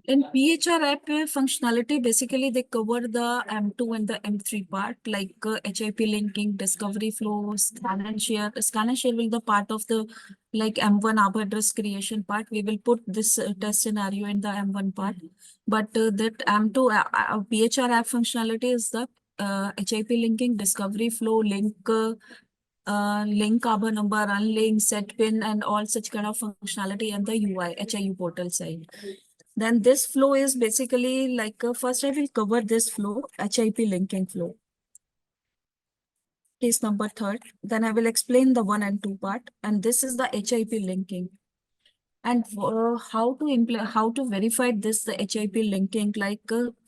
In PHR app functionality, basically they cover the M2 and the M3 part, like HIP linking, discovery flow, scan and share. Scan and share will be the part of the like M1 Aadhaar address creation part. We will put this test scenario in the M1 part. But that M2 PHR app functionality is the HIP linking, discovery flow, link Aadhaar number, unlink, set pin, and all such kind of functionality and the UI, HIU portal side. Then this flow is basically like, first I will cover this flow, HIP linking flow. Case number third. Then I will explain the 1 and 2 part. And this is the HIP linking. And how to verify this, the HIP linking, like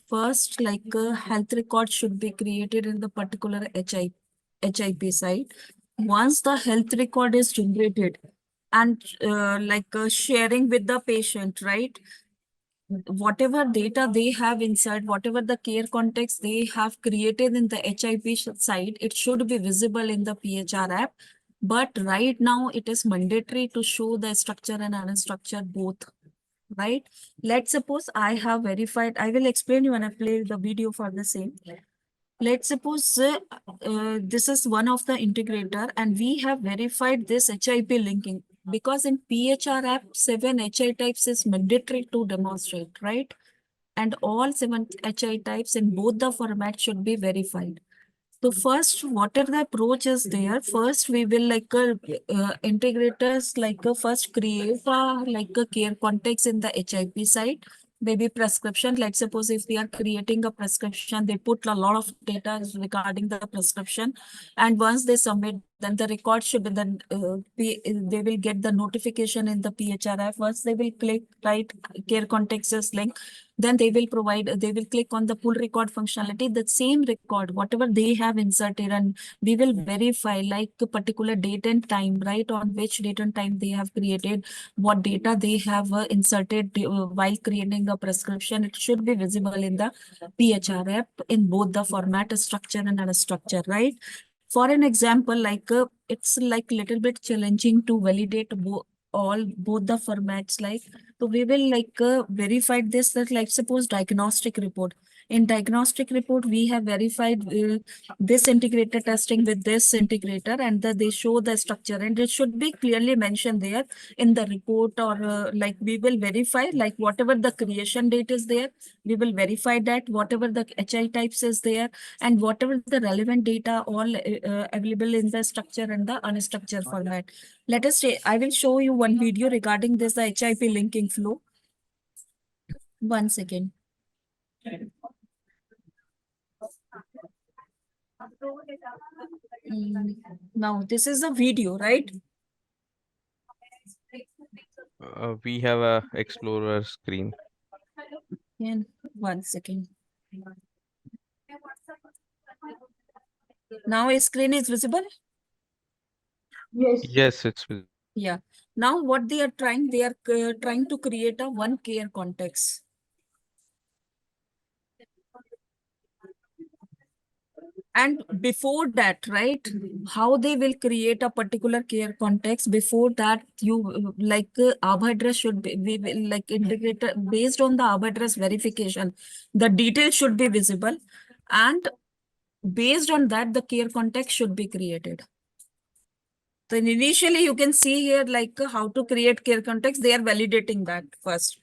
first, like health record should be created in the particular HIP site. Once the health record is generated and sharing with the patient, right? Whatever data they have inside, whatever the care context they have created in the HIP site, it should be visible in the PHR app. But right now it is mandatory to show the structure and unstructured both, right? Let's suppose I have verified, I will explain you when I play the video for the same. Let's suppose this is one of the integrator and we have verified this HIP linking, because in PHR app 7 HI types is mandatory to demonstrate, right? And all 7 HI types in both the formats should be verified. So first, what are the approaches there? First, we will integrators first create a care context in the HIP side, maybe prescription. Let's suppose if we are creating a prescription, they put a lot of data regarding the prescription, and once they submit, then the record should then they will get the notification in the PHR app. Once they will click right care contexts link, then they will click on the pull record functionality, the same record, whatever they have inserted, and we will verify like a particular date and time, right? On which date and time they have created, what data they have inserted while creating a prescription. It should be visible in the PHR app in both the format, structure and unstructured, right? For an example, it's like little bit challenging to validate both the formats, like, so we will verify this, that like suppose diagnostic report. In diagnostic report, we have verified this integrator testing with this integrator, and that they show the structure, and it should be clearly mentioned there in the report, or like we will verify like whatever the creation date is there, we will verify that whatever the HI types is there, and whatever the relevant data all available in the structure and the unstructured format. Let us say, I will show you one video regarding this, the HIP linking flow. 1 second. Now, this is a video, right? We have a Explorer screen. And 1 second. Now, a screen is visible? Yes. Yes, it's Yeah. Now, what they are trying to create a one care context. And before that, right, how they will create a particular care context, before that, you Aadhaar address should be, we will like integrator based on the Aadhaar address verification, the details should be visible, and based on that, the care context should be created. So initially, you can see here like how to create care context. They are validating that first.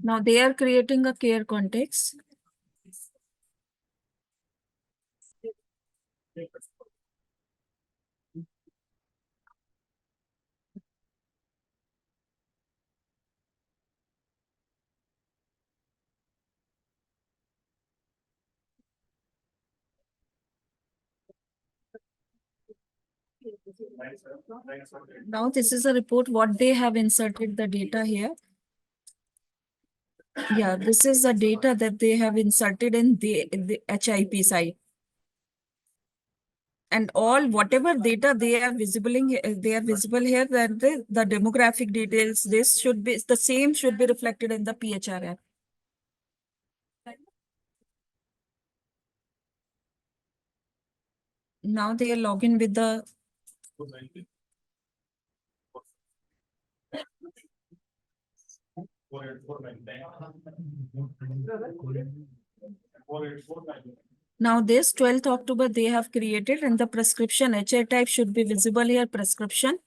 Now they are creating a care context. Now this is a report, what they have inserted the data here. Yeah, this is the data that they have inserted in the HIP site. And all whatever data they are visible in, they are visible here, that the demographic details, this should be the same, should be reflected in the PHR app. Now they are logging with the Now this 12th October they have created, and the prescription HI type should be visible here, prescription.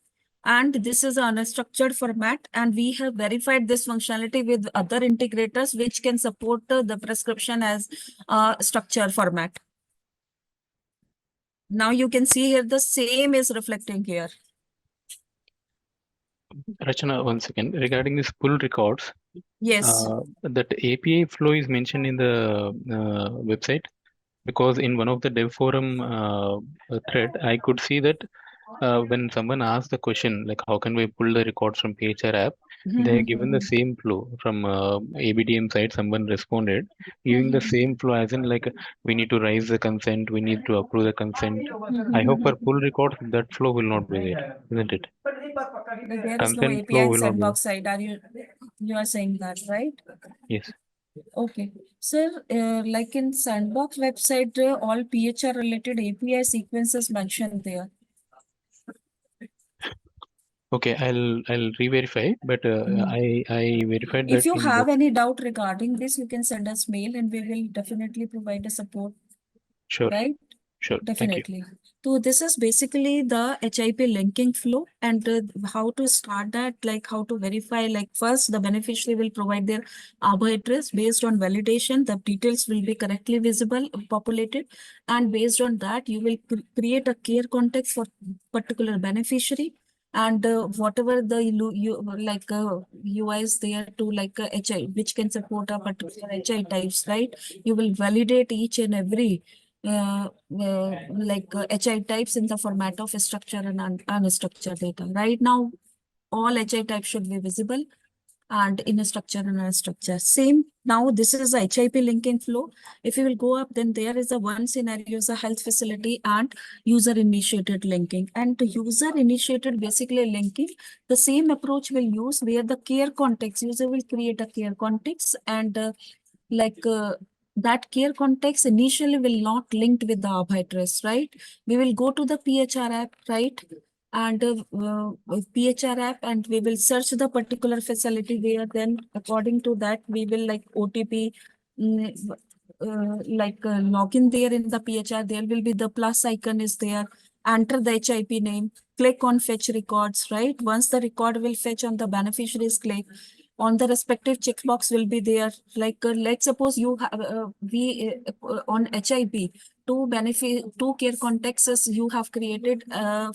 And this is an unstructured format, and we have verified this functionality with other integrators which can support the prescription as structure format. Now you can see here the same is reflecting here. Rachana, one second. Regarding this pull records, Yes. that API flow is mentioned in the website, because in one of the dev forum thread, I could see that when someone asks the question, like how can we pull the records from PHR app, they are given the same flow from ABDM side. Someone responded giving the same flow, as in like we need to raise the consent, we need to approve the consent. I hope for pull records that flow will not be there, isn't it? There is no Consent API flow in will not be there. sandbox side. You are saying that, right? Yes. Okay. Sir, like in sandbox website, all PHR related API sequences mentioned there. Okay, I'll re-verify, but I verified If that you in the have any doubt regarding this, you can send us mail and we will definitely provide a support, sure, right? sure. Thank you. Definitely. So this is basically the HIP linking flow, and how to start that, like how to verify, like first the beneficiary will provide their Aadhaar address. Based on validation, the details will be correctly visible, populated, and based on that, you will create a care context for particular beneficiary. And whatever the UI is there to like HI, which can support a particular HI types, right? You will validate each and every HI types in the format of structure and unstructured data. Right now, all HI types should be visible and in a structure and unstructured. Same, now this is a HIP linking flow. If you will go up, then there is a one scenario is a health facility and user initiated linking. And user initiated basically linking, the same approach will use where the care context, user will create a care context, and like that care context initially will not linked with the Aadhaar address, right? We will go to the PHR app, right? And PHR app, and we will search the particular facility where, then according to that we will like OTP, log in there in the PHR. There will be the plus icon is there. Enter the HIP name, click on fetch records, right? Once the record will fetch on the beneficiary's click, on the respective checkbox will be there. Like let's suppose you have on HIP, two care contexts you have created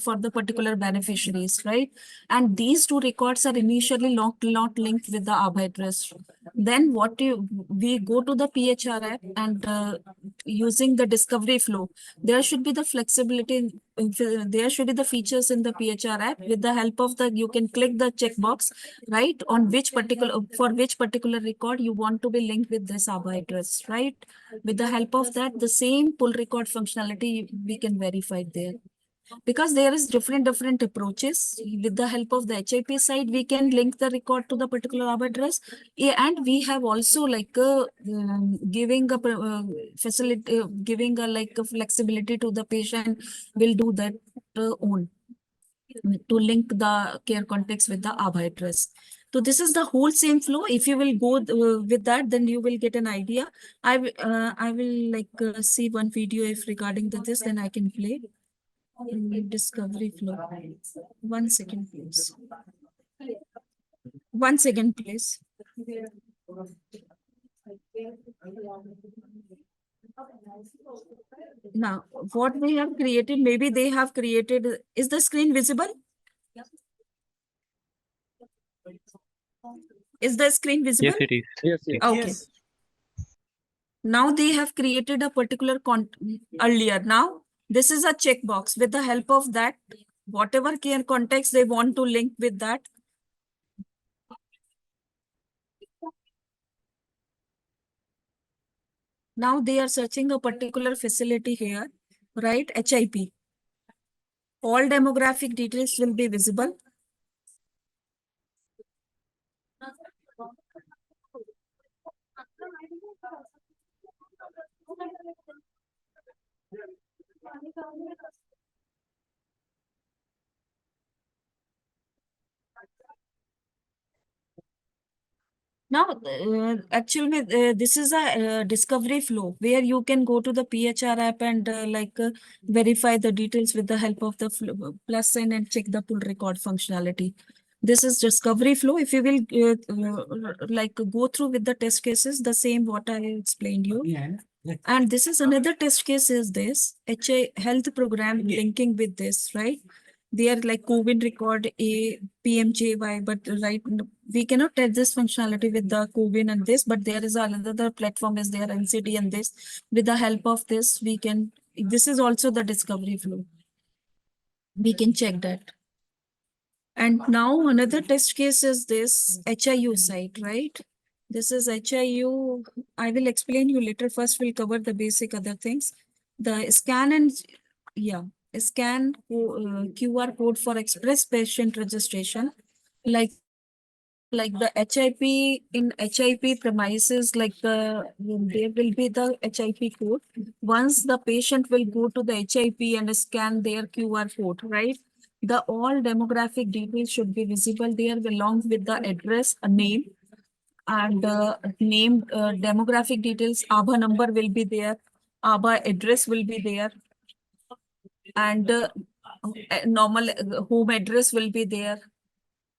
for the particular beneficiaries, right? And these two records are initially not linked with the Aadhaar address. Then we go to the PHR app, and using the discovery flow, there should be the flexibility, there should be the features in the PHR app. With the help of the, you can click the checkbox, right, on which particular, for which particular record you want to be linked with this Aadhaar address, right? With the help of that, the same pull record functionality we can verify there. Because there is different approaches. With the help of the HIP side, we can link the record to the particular Aadhaar address. And we have also like giving a facility, giving a like a flexibility to the patient will do that own, to link the care context with the Aadhaar address. So this is the whole same flow. If you will go with that, then you will get an idea. I will like see one video if regarding this, then I can play. Discovery flow. 1 second, please. 1 second, please. Now, what we have created, maybe they have created, is the screen visible? Is the screen visible? Yes, it is. Yes, yes. Okay. Now they have created a particular earlier. Now, this is a checkbox. With the help of that, whatever care context they want to link with that. Now they are searching a particular facility here, right? HIP. All demographic details will be visible. Now, actually, this is a discovery flow where you can go to the PHR app and verify the details with the help of the plus sign and check the pull record functionality. This is discovery flow. If you will go through with the test cases, the same what I explained you. And this is another test case is this HI health program linking with this, right? They are like COVID record a PMJY, but right, we cannot test this functionality with the COVID and this, but there is another platform is there, NCT and this. With the help of this, we can, this is also the discovery flow. We can check that. And now another test case is this HIU site, right? This is HIU. I will explain you later. First, we'll cover the basic other things. The scan and scan QR code for express patient registration, like the HIP in HIP premises, like there will be the HIP code. Once the patient will go to the HIP and scan their QR code, right? The all demographic details should be visible there along with the address, a name, and name demographic details. Aadhaar number will be there. Aadhaar address will be there. And normal home address will be there.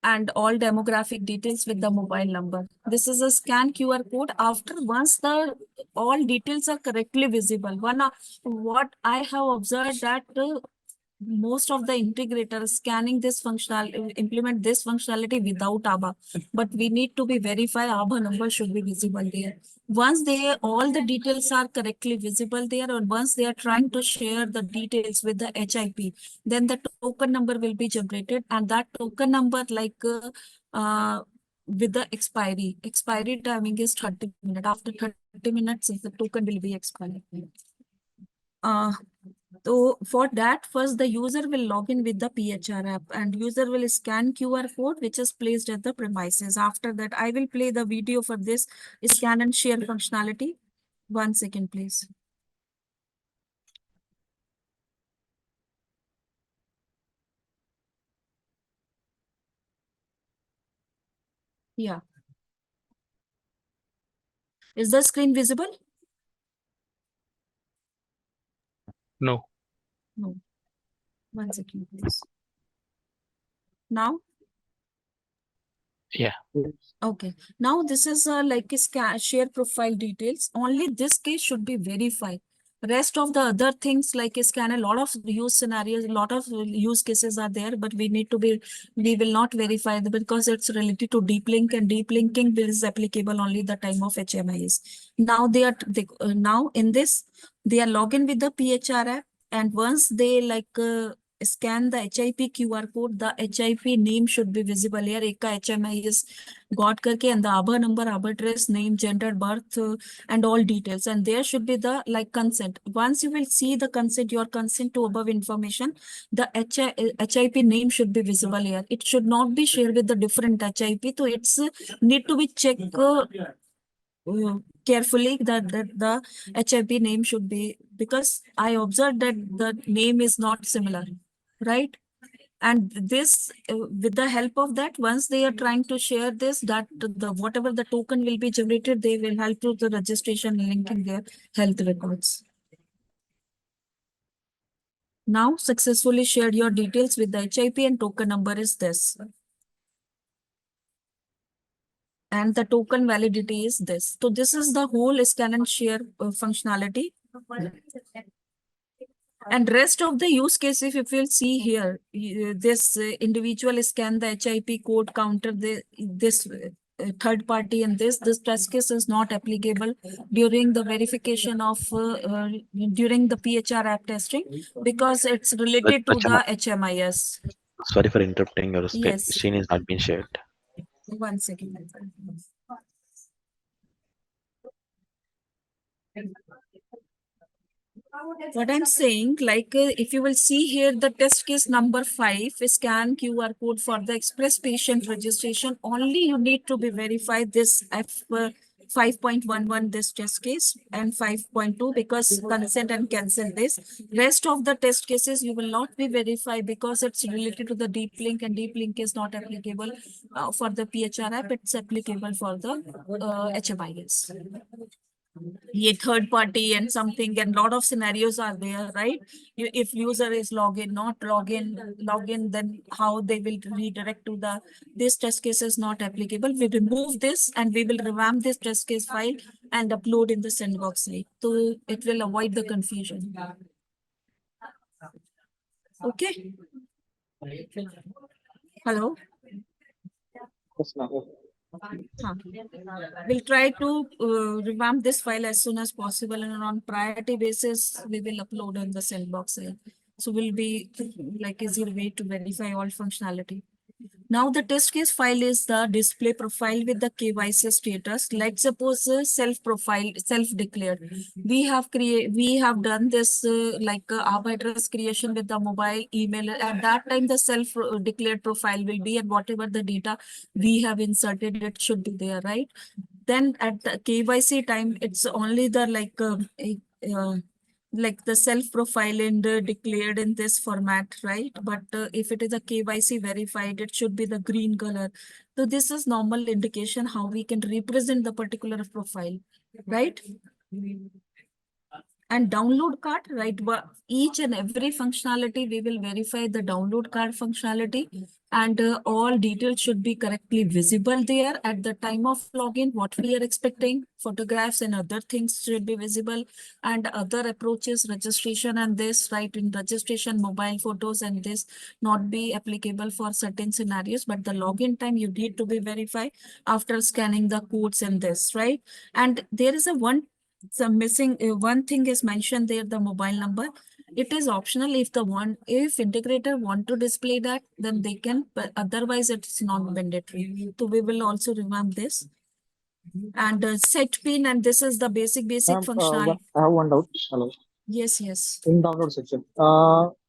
And all demographic details with the mobile number. This is a scan QR code. After once the all details are correctly visible, what I have observed that most of the integrators scanning this functionality, implement this functionality without Aadhaar, but we need to be verified. Aadhaar number should be visible there. Once all the details are correctly visible there, or once they are trying to share the details with the HIP, then the token number will be generated, and that token number with the expiry timing is 30 minutes. After 30 minutes, the token will be expired. So for that, first the user will log in with the PHR app and user will scan QR code which is placed at the premises. After that, I will play the video for this scan and share functionality. 1 second, please. Yeah. Is the screen visible? No. No. 1 second, please. Now? Yeah. Okay. Now this is like a share profile details. Only this case should be verified. Rest of the other things like a scan, a lot of use scenarios, a lot of use cases are there, but we will not verify them because it's related to deep link, and deep linking is applicable only the time of HMIs. Now now in this, they are logging with the PHR app, and once they scan the HIP QR code, the HIP name should be visible here. Eka HMI is got karke, and the Aadhaar number, Aadhaar address, name, gender, birth, and all details. And there should be the consent. Once you will see the consent, your consent to above information, the HIP name should be visible here. It should not be shared with the different HIP. So it's need to be checked carefully that the HIP name should be, because I observed that the name is not similar, right? And this, with the help of that, once they are trying to share this, that the whatever the token will be generated, they will help to the registration linking their health records. Now successfully shared your details with the HIP and token number is this. And the token validity is this. So this is the whole scan and share functionality. And rest of the use cases, if you'll see here, this individual scan the HIP code counter, this third party, and this test case is not applicable during the verification of during the PHR app testing, because it's related to the HMIS. Sorry for interrupting. Your Yes. screen is not being shared. 1 second. What I'm saying, if you will see here, the test case number 5, scan QR code for the express patient registration. Only you need to be verified this 5.11 this test case and 5.2 because consent and cancel this. Rest of the test cases you will not be verified because it's related to the deep link, and deep link is not applicable for the PHR app. It's applicable for the HMIS. ये third party and something, and lot of scenarios are there, right? If user is login, not login, then how they will redirect to the, this test case is not applicable. We remove this and we will revamp this test case file and upload in the sandbox site. So it will avoid the confusion. Okay. Hello. Yes, ma'am. Huh. We'll try to revamp this file as soon as possible, and on priority basis, we will upload in the sandbox. So will be like easier way to verify all functionality. Now the test case file is the display profile with the KYC status. Let's suppose self-profile, self-declared. We have done this ABHA address creation with the mobile email. At that time, the self-declared profile will be, and whatever the data we have inserted, it should be there, right? Then at the KYC time, it's only the like the self profile and declared in this format, right? But if it is a KYC verified, it should be the green color. So this is normal indication how we can represent the particular profile, right? And download card, right? But each and every functionality, we will verify the download card functionality, and all details should be correctly visible there at the time of login. What we are expecting, photographs and other things should be visible, and other approaches, registration and this, right? In registration, mobile photos and this not be applicable for certain scenarios, but the login time you need to be verified after scanning the codes and this, right? And there is a one thing is mentioned there, the mobile number. It is optional. If integrator want to display that, then they can, but otherwise it's not mandatory. So we will also revamp this. And set pin, and this is the basic Ma'am, functionality. I have one doubt. Hello. Yes. In download section,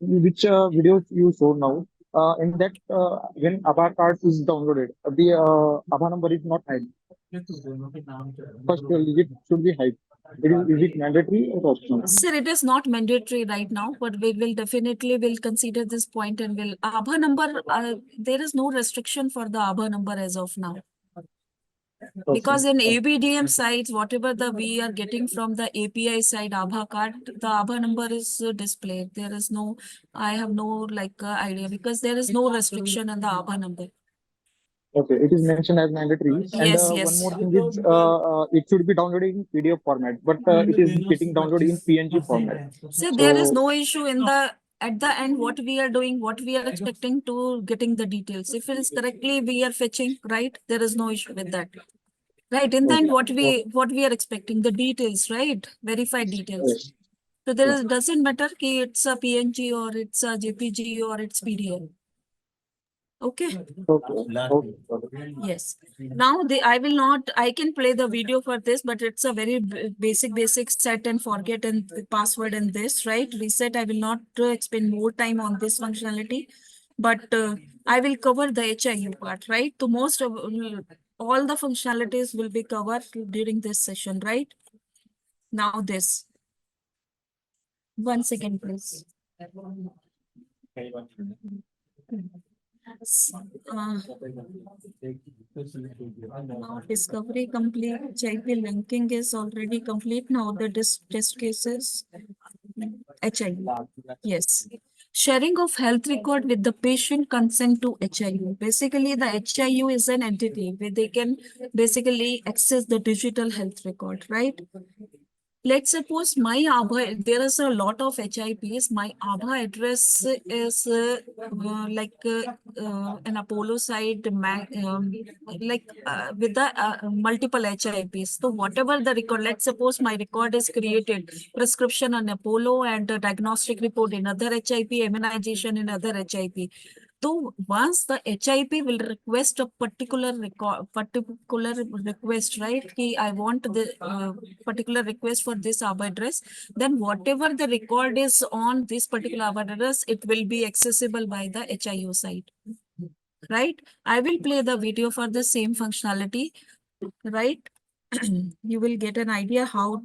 which videos you showed now, in that when Aadhaar card is downloaded, the Aadhaar number is not hide. First digit should be hide. Is it mandatory or optional? Sir, it is not mandatory right now, but we will definitely will consider this point, and will Aadhaar number, there is no restriction for the Aadhaar number as of now. Because in ABDM sites, whatever we are getting from the API side Aadhaar card, the Aadhaar number is displayed. There is no, I have no idea, because there is no restriction on the Aadhaar number. Okay, it is mentioned as mandatory. And Yes. one more thing is, it should be downloaded in PDF format, but it is getting downloaded in PNG format. So there is no issue in the, at the end, what we are doing, what we are expecting to getting the details. If it is correctly, we are fetching, right? There is no issue with that. Right, in the end, what we are expecting, the details, right? Verified details. Yes. So there is, doesn't matter ki it's a PNG or it's a JPG or it's PDF. Okay. Okay. Yes. Now I can play the video for this, but it's a very basic set and forget and the password and this, right? Reset. I will not spend more time on this functionality, but I will cover the HIU part, right? So most of all the functionalities will be covered during this session, right? Now this. 1 second, please. Now discovery complete, HIP linking is already complete. Now the test cases, HIU. Yes. Sharing of health record with the patient consent to HIU. Basically, the HIU is an entity where they can basically access the digital health record, right? Let's suppose my Aadhaar, there is a lot of HIPs. My Aadhaar address is an Apollo site, with the multiple HIPs. So whatever the record, let's suppose my record is created, prescription on Apollo and a diagnostic report in other HIP, immunization in other HIP. So once the HIP will request a particular request, right? I want the particular request for this Aadhaar address. Then whatever the record is on this particular Aadhaar address, it will be accessible by the HIU site, right? I will play the video for the same functionality, right? you will get an idea how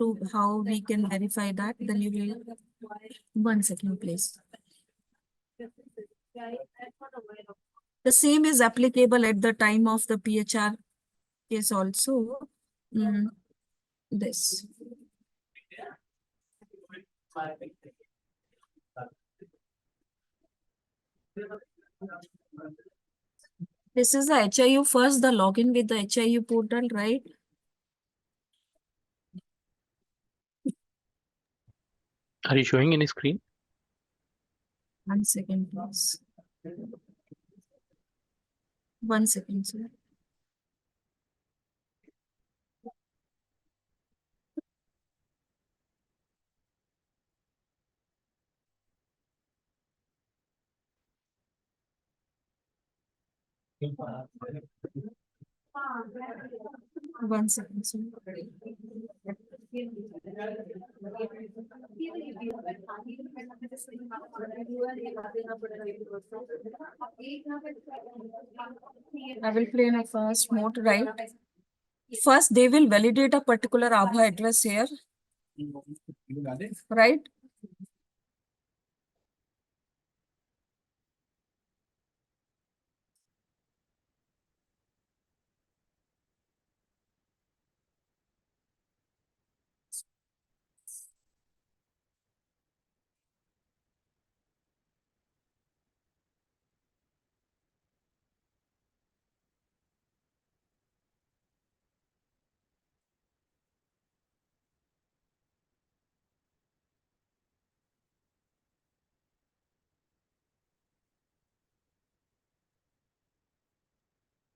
we can verify that. Then you will, 1 second, please. The same is applicable at the time of the PHR case also. This. This is the HIU first, the login with the HIU portal, right? Are you showing any screen? 1 second, please. 1 second, sir. One second, sir. I will play in a fast mode, right? First, they will validate a particular Abha address here, right?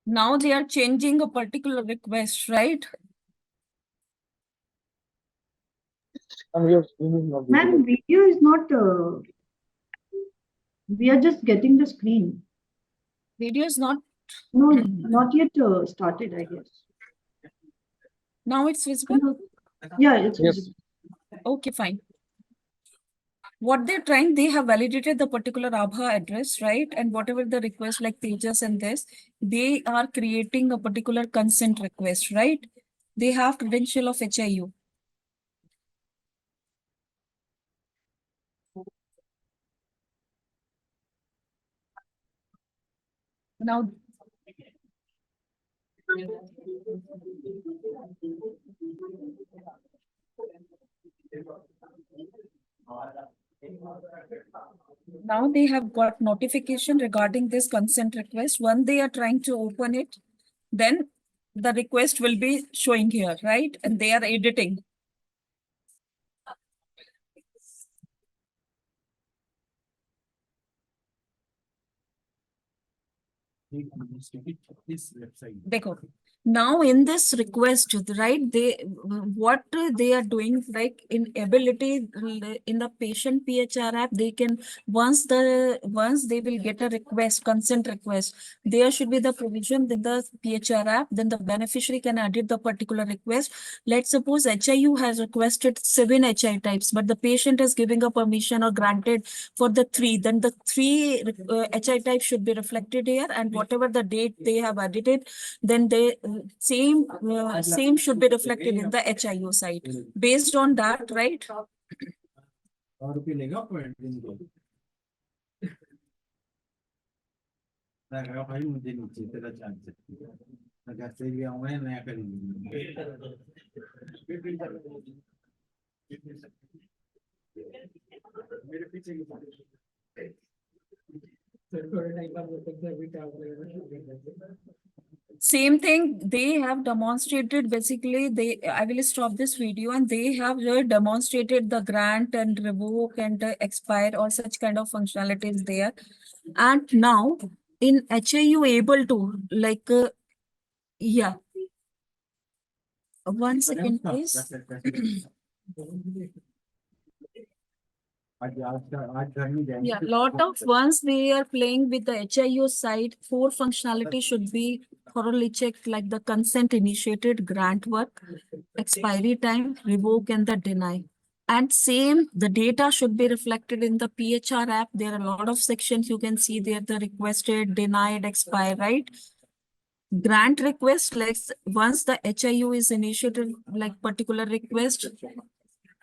Now they are changing a particular request, right? And your screen is not visible. Ma'am, video is not, we are just getting the screen. Video is not, No, not yet started, I guess. now it's visible? No. Yeah, it's Yes. visible. Okay, fine. What they're trying, they have validated the particular Abha address, right? And whatever the request like Tejas and this, they are creating a particular consent request, right? They have credential of HIU. Now, now they have got notification regarding this consent request. When they are trying to open it, then the request will be showing here, right? And they are editing. Dekho. Now in this request, right, what they are doing, like in ability in the patient PHR app, they can once they will get a request, consent request, there should be the provision in the PHR app, then the beneficiary can edit the particular request. Let's suppose HIU has requested 7 HI types, but the patient is giving a permission or granted for the 3, then the 3 HI types should be reflected here, and whatever the date they have edited, then they same should be reflected in the HIU side. Based on that, right? Same thing they have demonstrated. Basically, I will stop this video, and they have demonstrated the grant and revoke and expire or such kind of functionalities there. And now in HIU able to like, yeah. 1 second, please. Yeah, lot of once we are playing with the HIU side, 4 functionality should be thoroughly checked, like the consent initiated, grant work, expiry time, revoke, and the deny. And same, the data should be reflected in the PHR app. There are a lot of sections you can see there, the requested, denied, expire, right? grant request, like once the HIU is initiated, like particular request,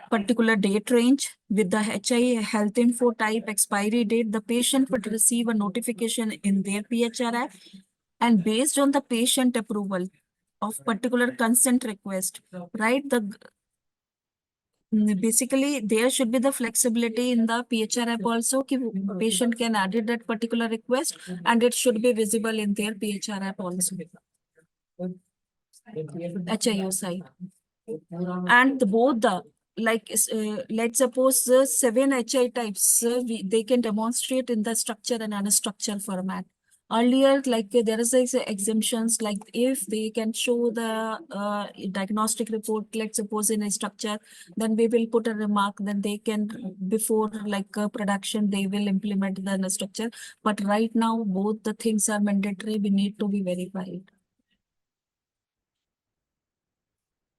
particular date range with the HI health info type expiry date, the patient would receive a notification in their PHR app, and based on the patient approval of particular consent request, right? Basically, there should be the flexibility in the PHR app also. Patient can edit that particular request and it should be visible in their PHR app also. HIO side. And both the, like, let's suppose 7 HI types, they can demonstrate in the structure and unstructured format. Earlier, like there is exemptions, like if they can show the diagnostic report, let's suppose in a structure, then we will put a remark, then they can, before like production, they will implement the structure. But right now, both the things are mandatory, we need to be verified.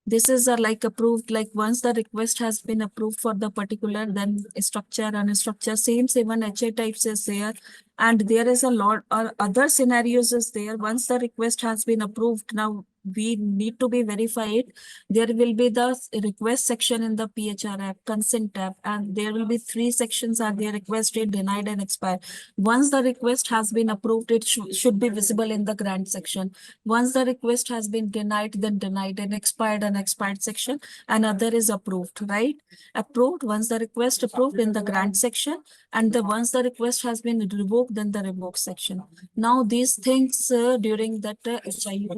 This is like approved, like once the request has been approved for the particular, then structure and structure, same 7 HI types is there. And there is a lot or other scenarios is there. Once the request has been approved, now we need to be verified. There will be the request section in the PHR app, consent tab, and there will be 3 sections are there: requested, denied, and expired. Once the request has been approved, it should be visible in the grant section. Once the request has been denied, then denied, and expired section, another is approved, right? Approved, once the request approved in the grant section, and the once the request has been revoked, then the revoke section. Now these things during that HIU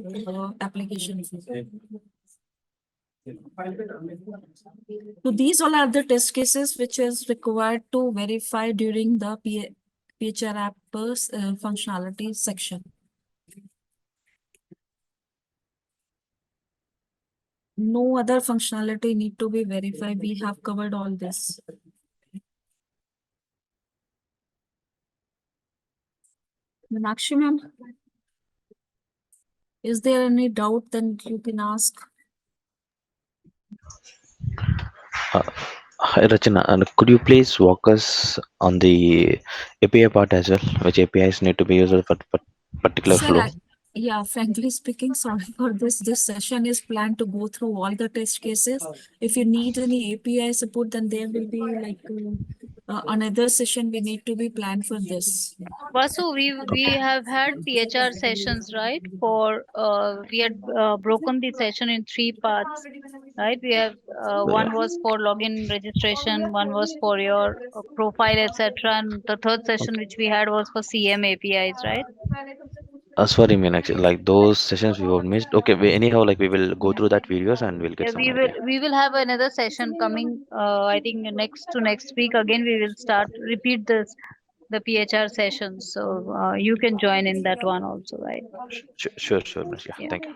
application. So these all are the test cases which is required to verify during the PHR app functionality section. No other functionality need to be verified. We have covered all this. Meenakshi ma'am, is there any doubt? Then you can ask. Hi Rachana, could you please walk us on the API part as well? Which APIs need to be used for particular Sir, flow? yeah, frankly speaking, sorry for this. This session is planned to go through all the test cases. If you need any API support, then there will be like another session we need to be planned for this. Vasu, we have had PHR sessions, right? For we had broken the session in 3 parts, right? We have one was for login registration, one was for your profile, etc., and the third session which we had was for CM APIs, right? Sorry, Meenakshi, like those sessions we were missed. Okay, anyhow, like we will go through that videos and we'll get Yeah, some idea. we will have another session coming. I think next week again we will start repeat the PHR sessions. So you can join in that one also, right? Sure, Meenakshi. Yeah, Yeah. thank you.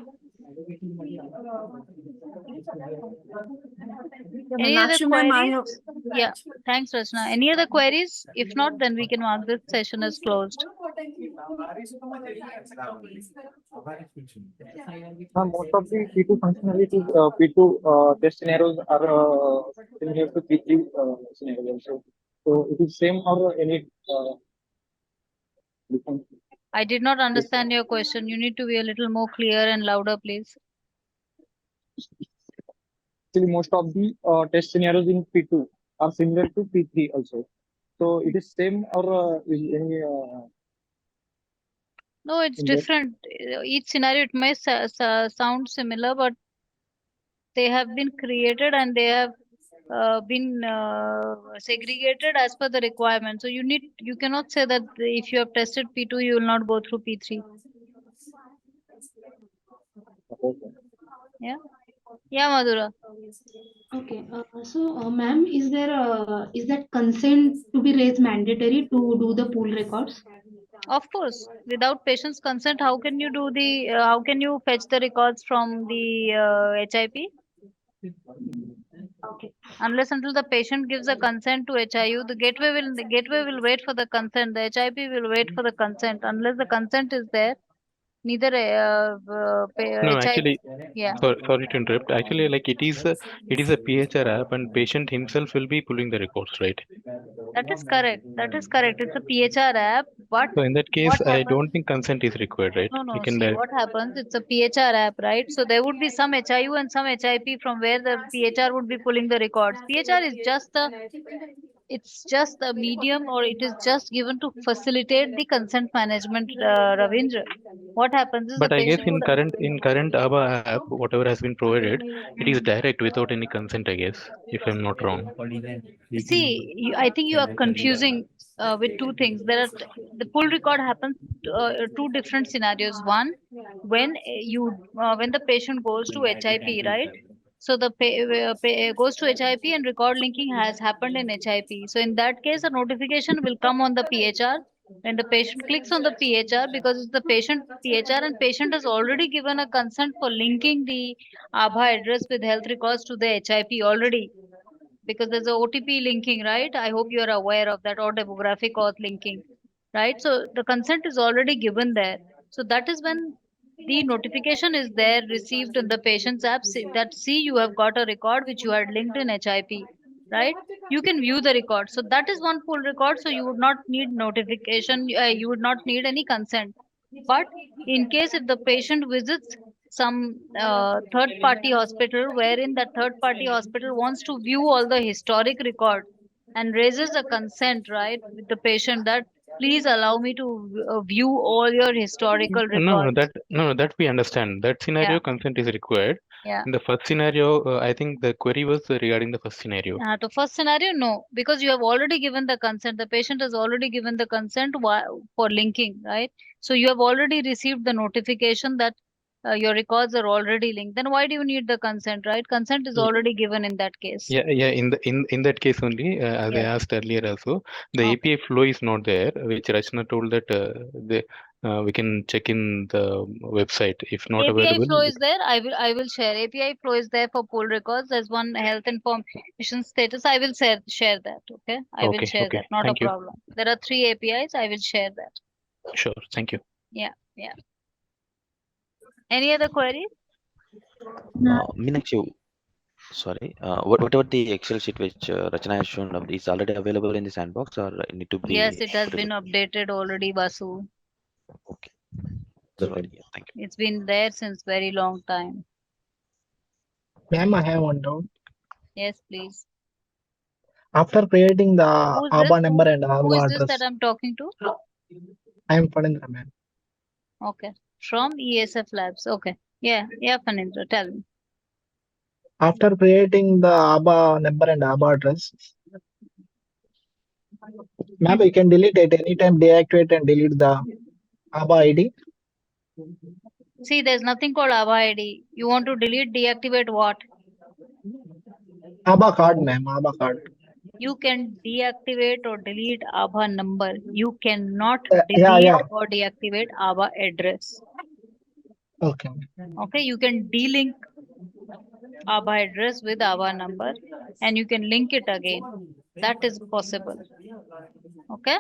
Any other Meenakshi ma'am, I have. queries? Yeah, thanks, Rachna. Any other queries? If not, then we can mark this session as closed. Most of the P2 functionalities, P2 test scenarios are similar to P3 scenarios. So it is same or any different? I did not understand your question. You need to be a little more clear and louder, please. Actually, most of the test scenarios in P2 are similar to P3 also. So it is same or is any No, it's in that? different. Each scenario it may sound similar, but they have been created and they have been segregated as per the requirement. So you cannot say that if you have tested P2, you will not go through P3. Okay. Yeah. Yeah, Madhura. Okay, ma'am, is that consent to be raised mandatory to do the pool records? Of course, without patient's consent, how can you do the how can you fetch the records from the HIP? Okay. Unless until the patient gives a consent to HIU, the gateway will wait for the consent. The HIP will wait for the consent. Unless the consent is there, neither No, HIV. actually, Yeah, sorry to interrupt. Actually, like it is a PHR app, and patient himself will be pulling the records, right? that is correct. That is correct. It's a PHR app, but So in that case, what I happens? don't think consent is required, right? No, We no. can See what happens. It's a PHR app, right? So there would be some HIU and some HIP from where the PHR would be pulling the records. PHR is just the, it's just a medium, or it is just given to facilitate the consent management, Ravindra. What happens is the But I guess patient would, in current ABBA app, whatever has been provided, it is direct without any consent, I guess, if I'm not wrong. see, I think you are confusing with two things. There are the pull record happens two different scenarios. One, when when the patient goes to HIP, right? So the goes to HIP and record linking has happened in HIP. So in that case, a notification will come on the PHR when the patient clicks on the PHR, because it's the patient PHR and patient has already given a consent for linking the ABHA address with health records to the HIP already, because there's a OTP linking, right? I hope you are aware of that, or demographic auth linking, right? So the consent is already given there. So that is when the notification is there received in the patient's app that see you have got a record which you had linked in HIP, right? You can view the record. So that is one pull record. So you would not need notification. You would not need any consent. But in case if the patient visits some third party hospital, wherein that third party hospital wants to view all the historic record and raises a consent, right, with the patient that please allow me to view all your historical records. That we understand. That scenario Yeah, consent is required. yeah. In the first scenario, I think the query was regarding the first scenario. The first scenario, no, because you have already given the consent. The patient has already given the consent for linking, right? So you have already received the notification that your records are already linked. Then why do you need the consent, right? Consent is Ye- already given in that case. Yeah, in that case only, as I Yeah. asked earlier also, the Okay. API flow is not there, which Rachna told that we can check in the website. If not API available, flow is there. I will share. API flow is there for pull records. There's one health information status. I will share that. Okay. I will share okay. that. Not a Thank you. problem. There are 3 APIs. I will share that. Sure. Thank you. Yeah. Yeah. Any other queries? Meenakshi, sorry. Whatever the Excel sheet which Rachana has shown up is already available in the sandbox, or it need to Yes, be it has put in been updated already, Basu. Okay. Sorry. Yeah, thank you. It's been there since very long time. Ma'am, I have one doubt. Yes, please. After creating the Who is ABBA this? number and Who is ABBA this that address, I'm talking to? I am Phanindra, ma'am. Okay. From ESF Labs. Okay. Yeah. Yeah, Phanindra, tell me. After creating the ABBA number and ABBA address, ma'am, you can delete at any time, deactivate and delete the ABBA ID. See, there's nothing called ABBA ID. You want to delete, deactivate what? ABBA card, ma'am, ABBA card. You can deactivate or delete ABBA number. You cannot Yeah, delete yeah. or deactivate ABBA address. Okay. Okay, you can delink ABBA address with ABBA number and you can link it again. That is possible. Okay.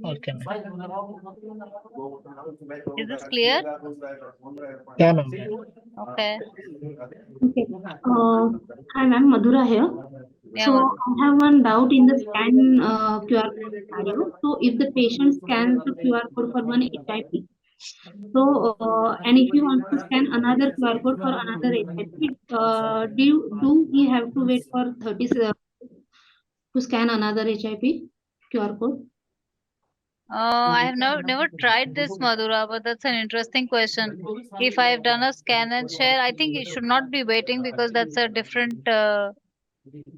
Okay, ma'am. Is this clear? Yeah, ma'am. Okay. Okay. Hi, ma'am. Madhura here. Yeah, So Madhu. I have one doubt in the scan QR code scenario. So if the patient scans the QR code for one HIP, so and if you want to scan another QR code for another HIP, do we have to wait for 30 to scan another HIP QR code? I have never tried this, Madhura, but that's an interesting question. If I have done a scan and share, I think it should not be waiting because that's a different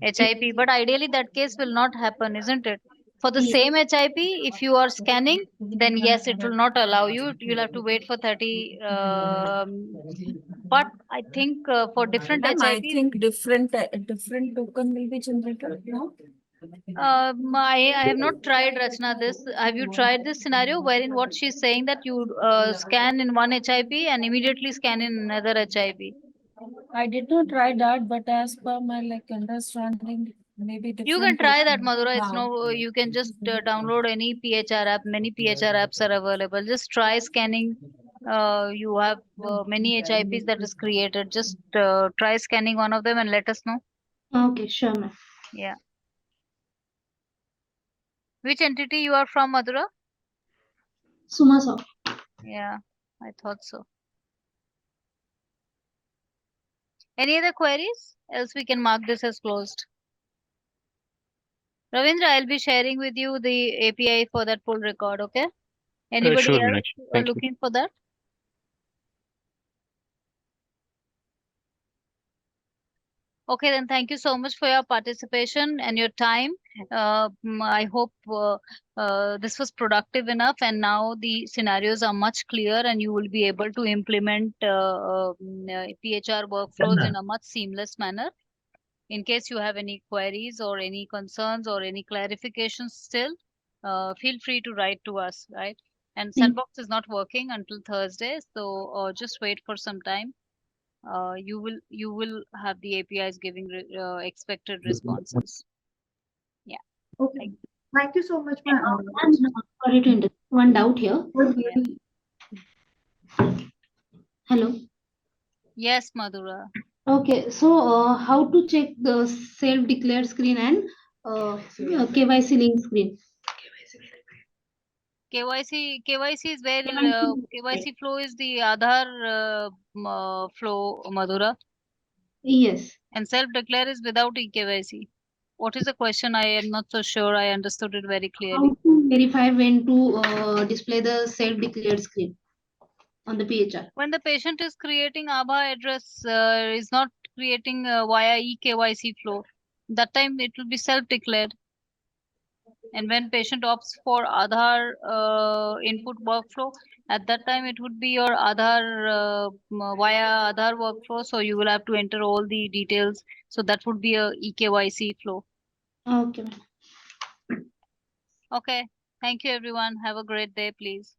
HIP. But ideally, that case will not happen, isn't it? For the same HIP, if you are scanning, then yes, it will not allow you. You'll have to wait for 30. But I think for different Ma'am, I HIP, think different token will be generated now. I have not tried, Rachna, this. Have you tried this scenario wherein what she's saying that you scan in one HIP and immediately scan in another HIP? I did not try that, but as per my understanding, maybe You different. can try that, person. Madhura. It's हाँ. no, you can just download any PHR app. Many PHR apps are available. Just try scanning. You have many HIPs that is created. Just try scanning one of them and let us know. Okay, sure, ma'am. Yeah. Which entity you are from, Madhura? Suma. Yeah, I thought so. Any other queries? Else we can mark this as closed. Ravindra, I'll be sharing with you the API for that pull record, okay? Anybody Sure, else Meenakshi. Thank you. looking for that? Okay, then thank you so much for your participation and your time. I hope this was productive enough, and now the scenarios are much clear, and you will be able to implement PHR workflows in a much seamless manner. In case you have any queries or any concerns or any clarifications still, feel free to write to us, right? And Thank- Sandbox is not working until Thursday, so just wait for some time. You will have the APIs giving expected responses. Yeah. Okay. Thank you so much, And, ma'am. sorry to interrupt. One doubt here. Hello. Yes, Madhura. Okay, so how to check the self-declared screen and KYC link screen? KYC is where KYC. KYC flow is the Aadhaar flow, Madhura, Yes. and self-declare is without eKYC. What is the question? I am not so sure I understood it very clearly. How to verify when to display the self-declared screen on the PHR? When the patient is creating Aadhaar address, is not creating via eKYC flow, that time it will be self-declared. And when patient opts for Aadhaar input workflow, at that time it would be your Aadhaar via Aadhaar workflow. So you will have to enter all the details. So that would be a eKYC flow. Okay, ma'am. Okay. Thank you, everyone. Have a great day, please.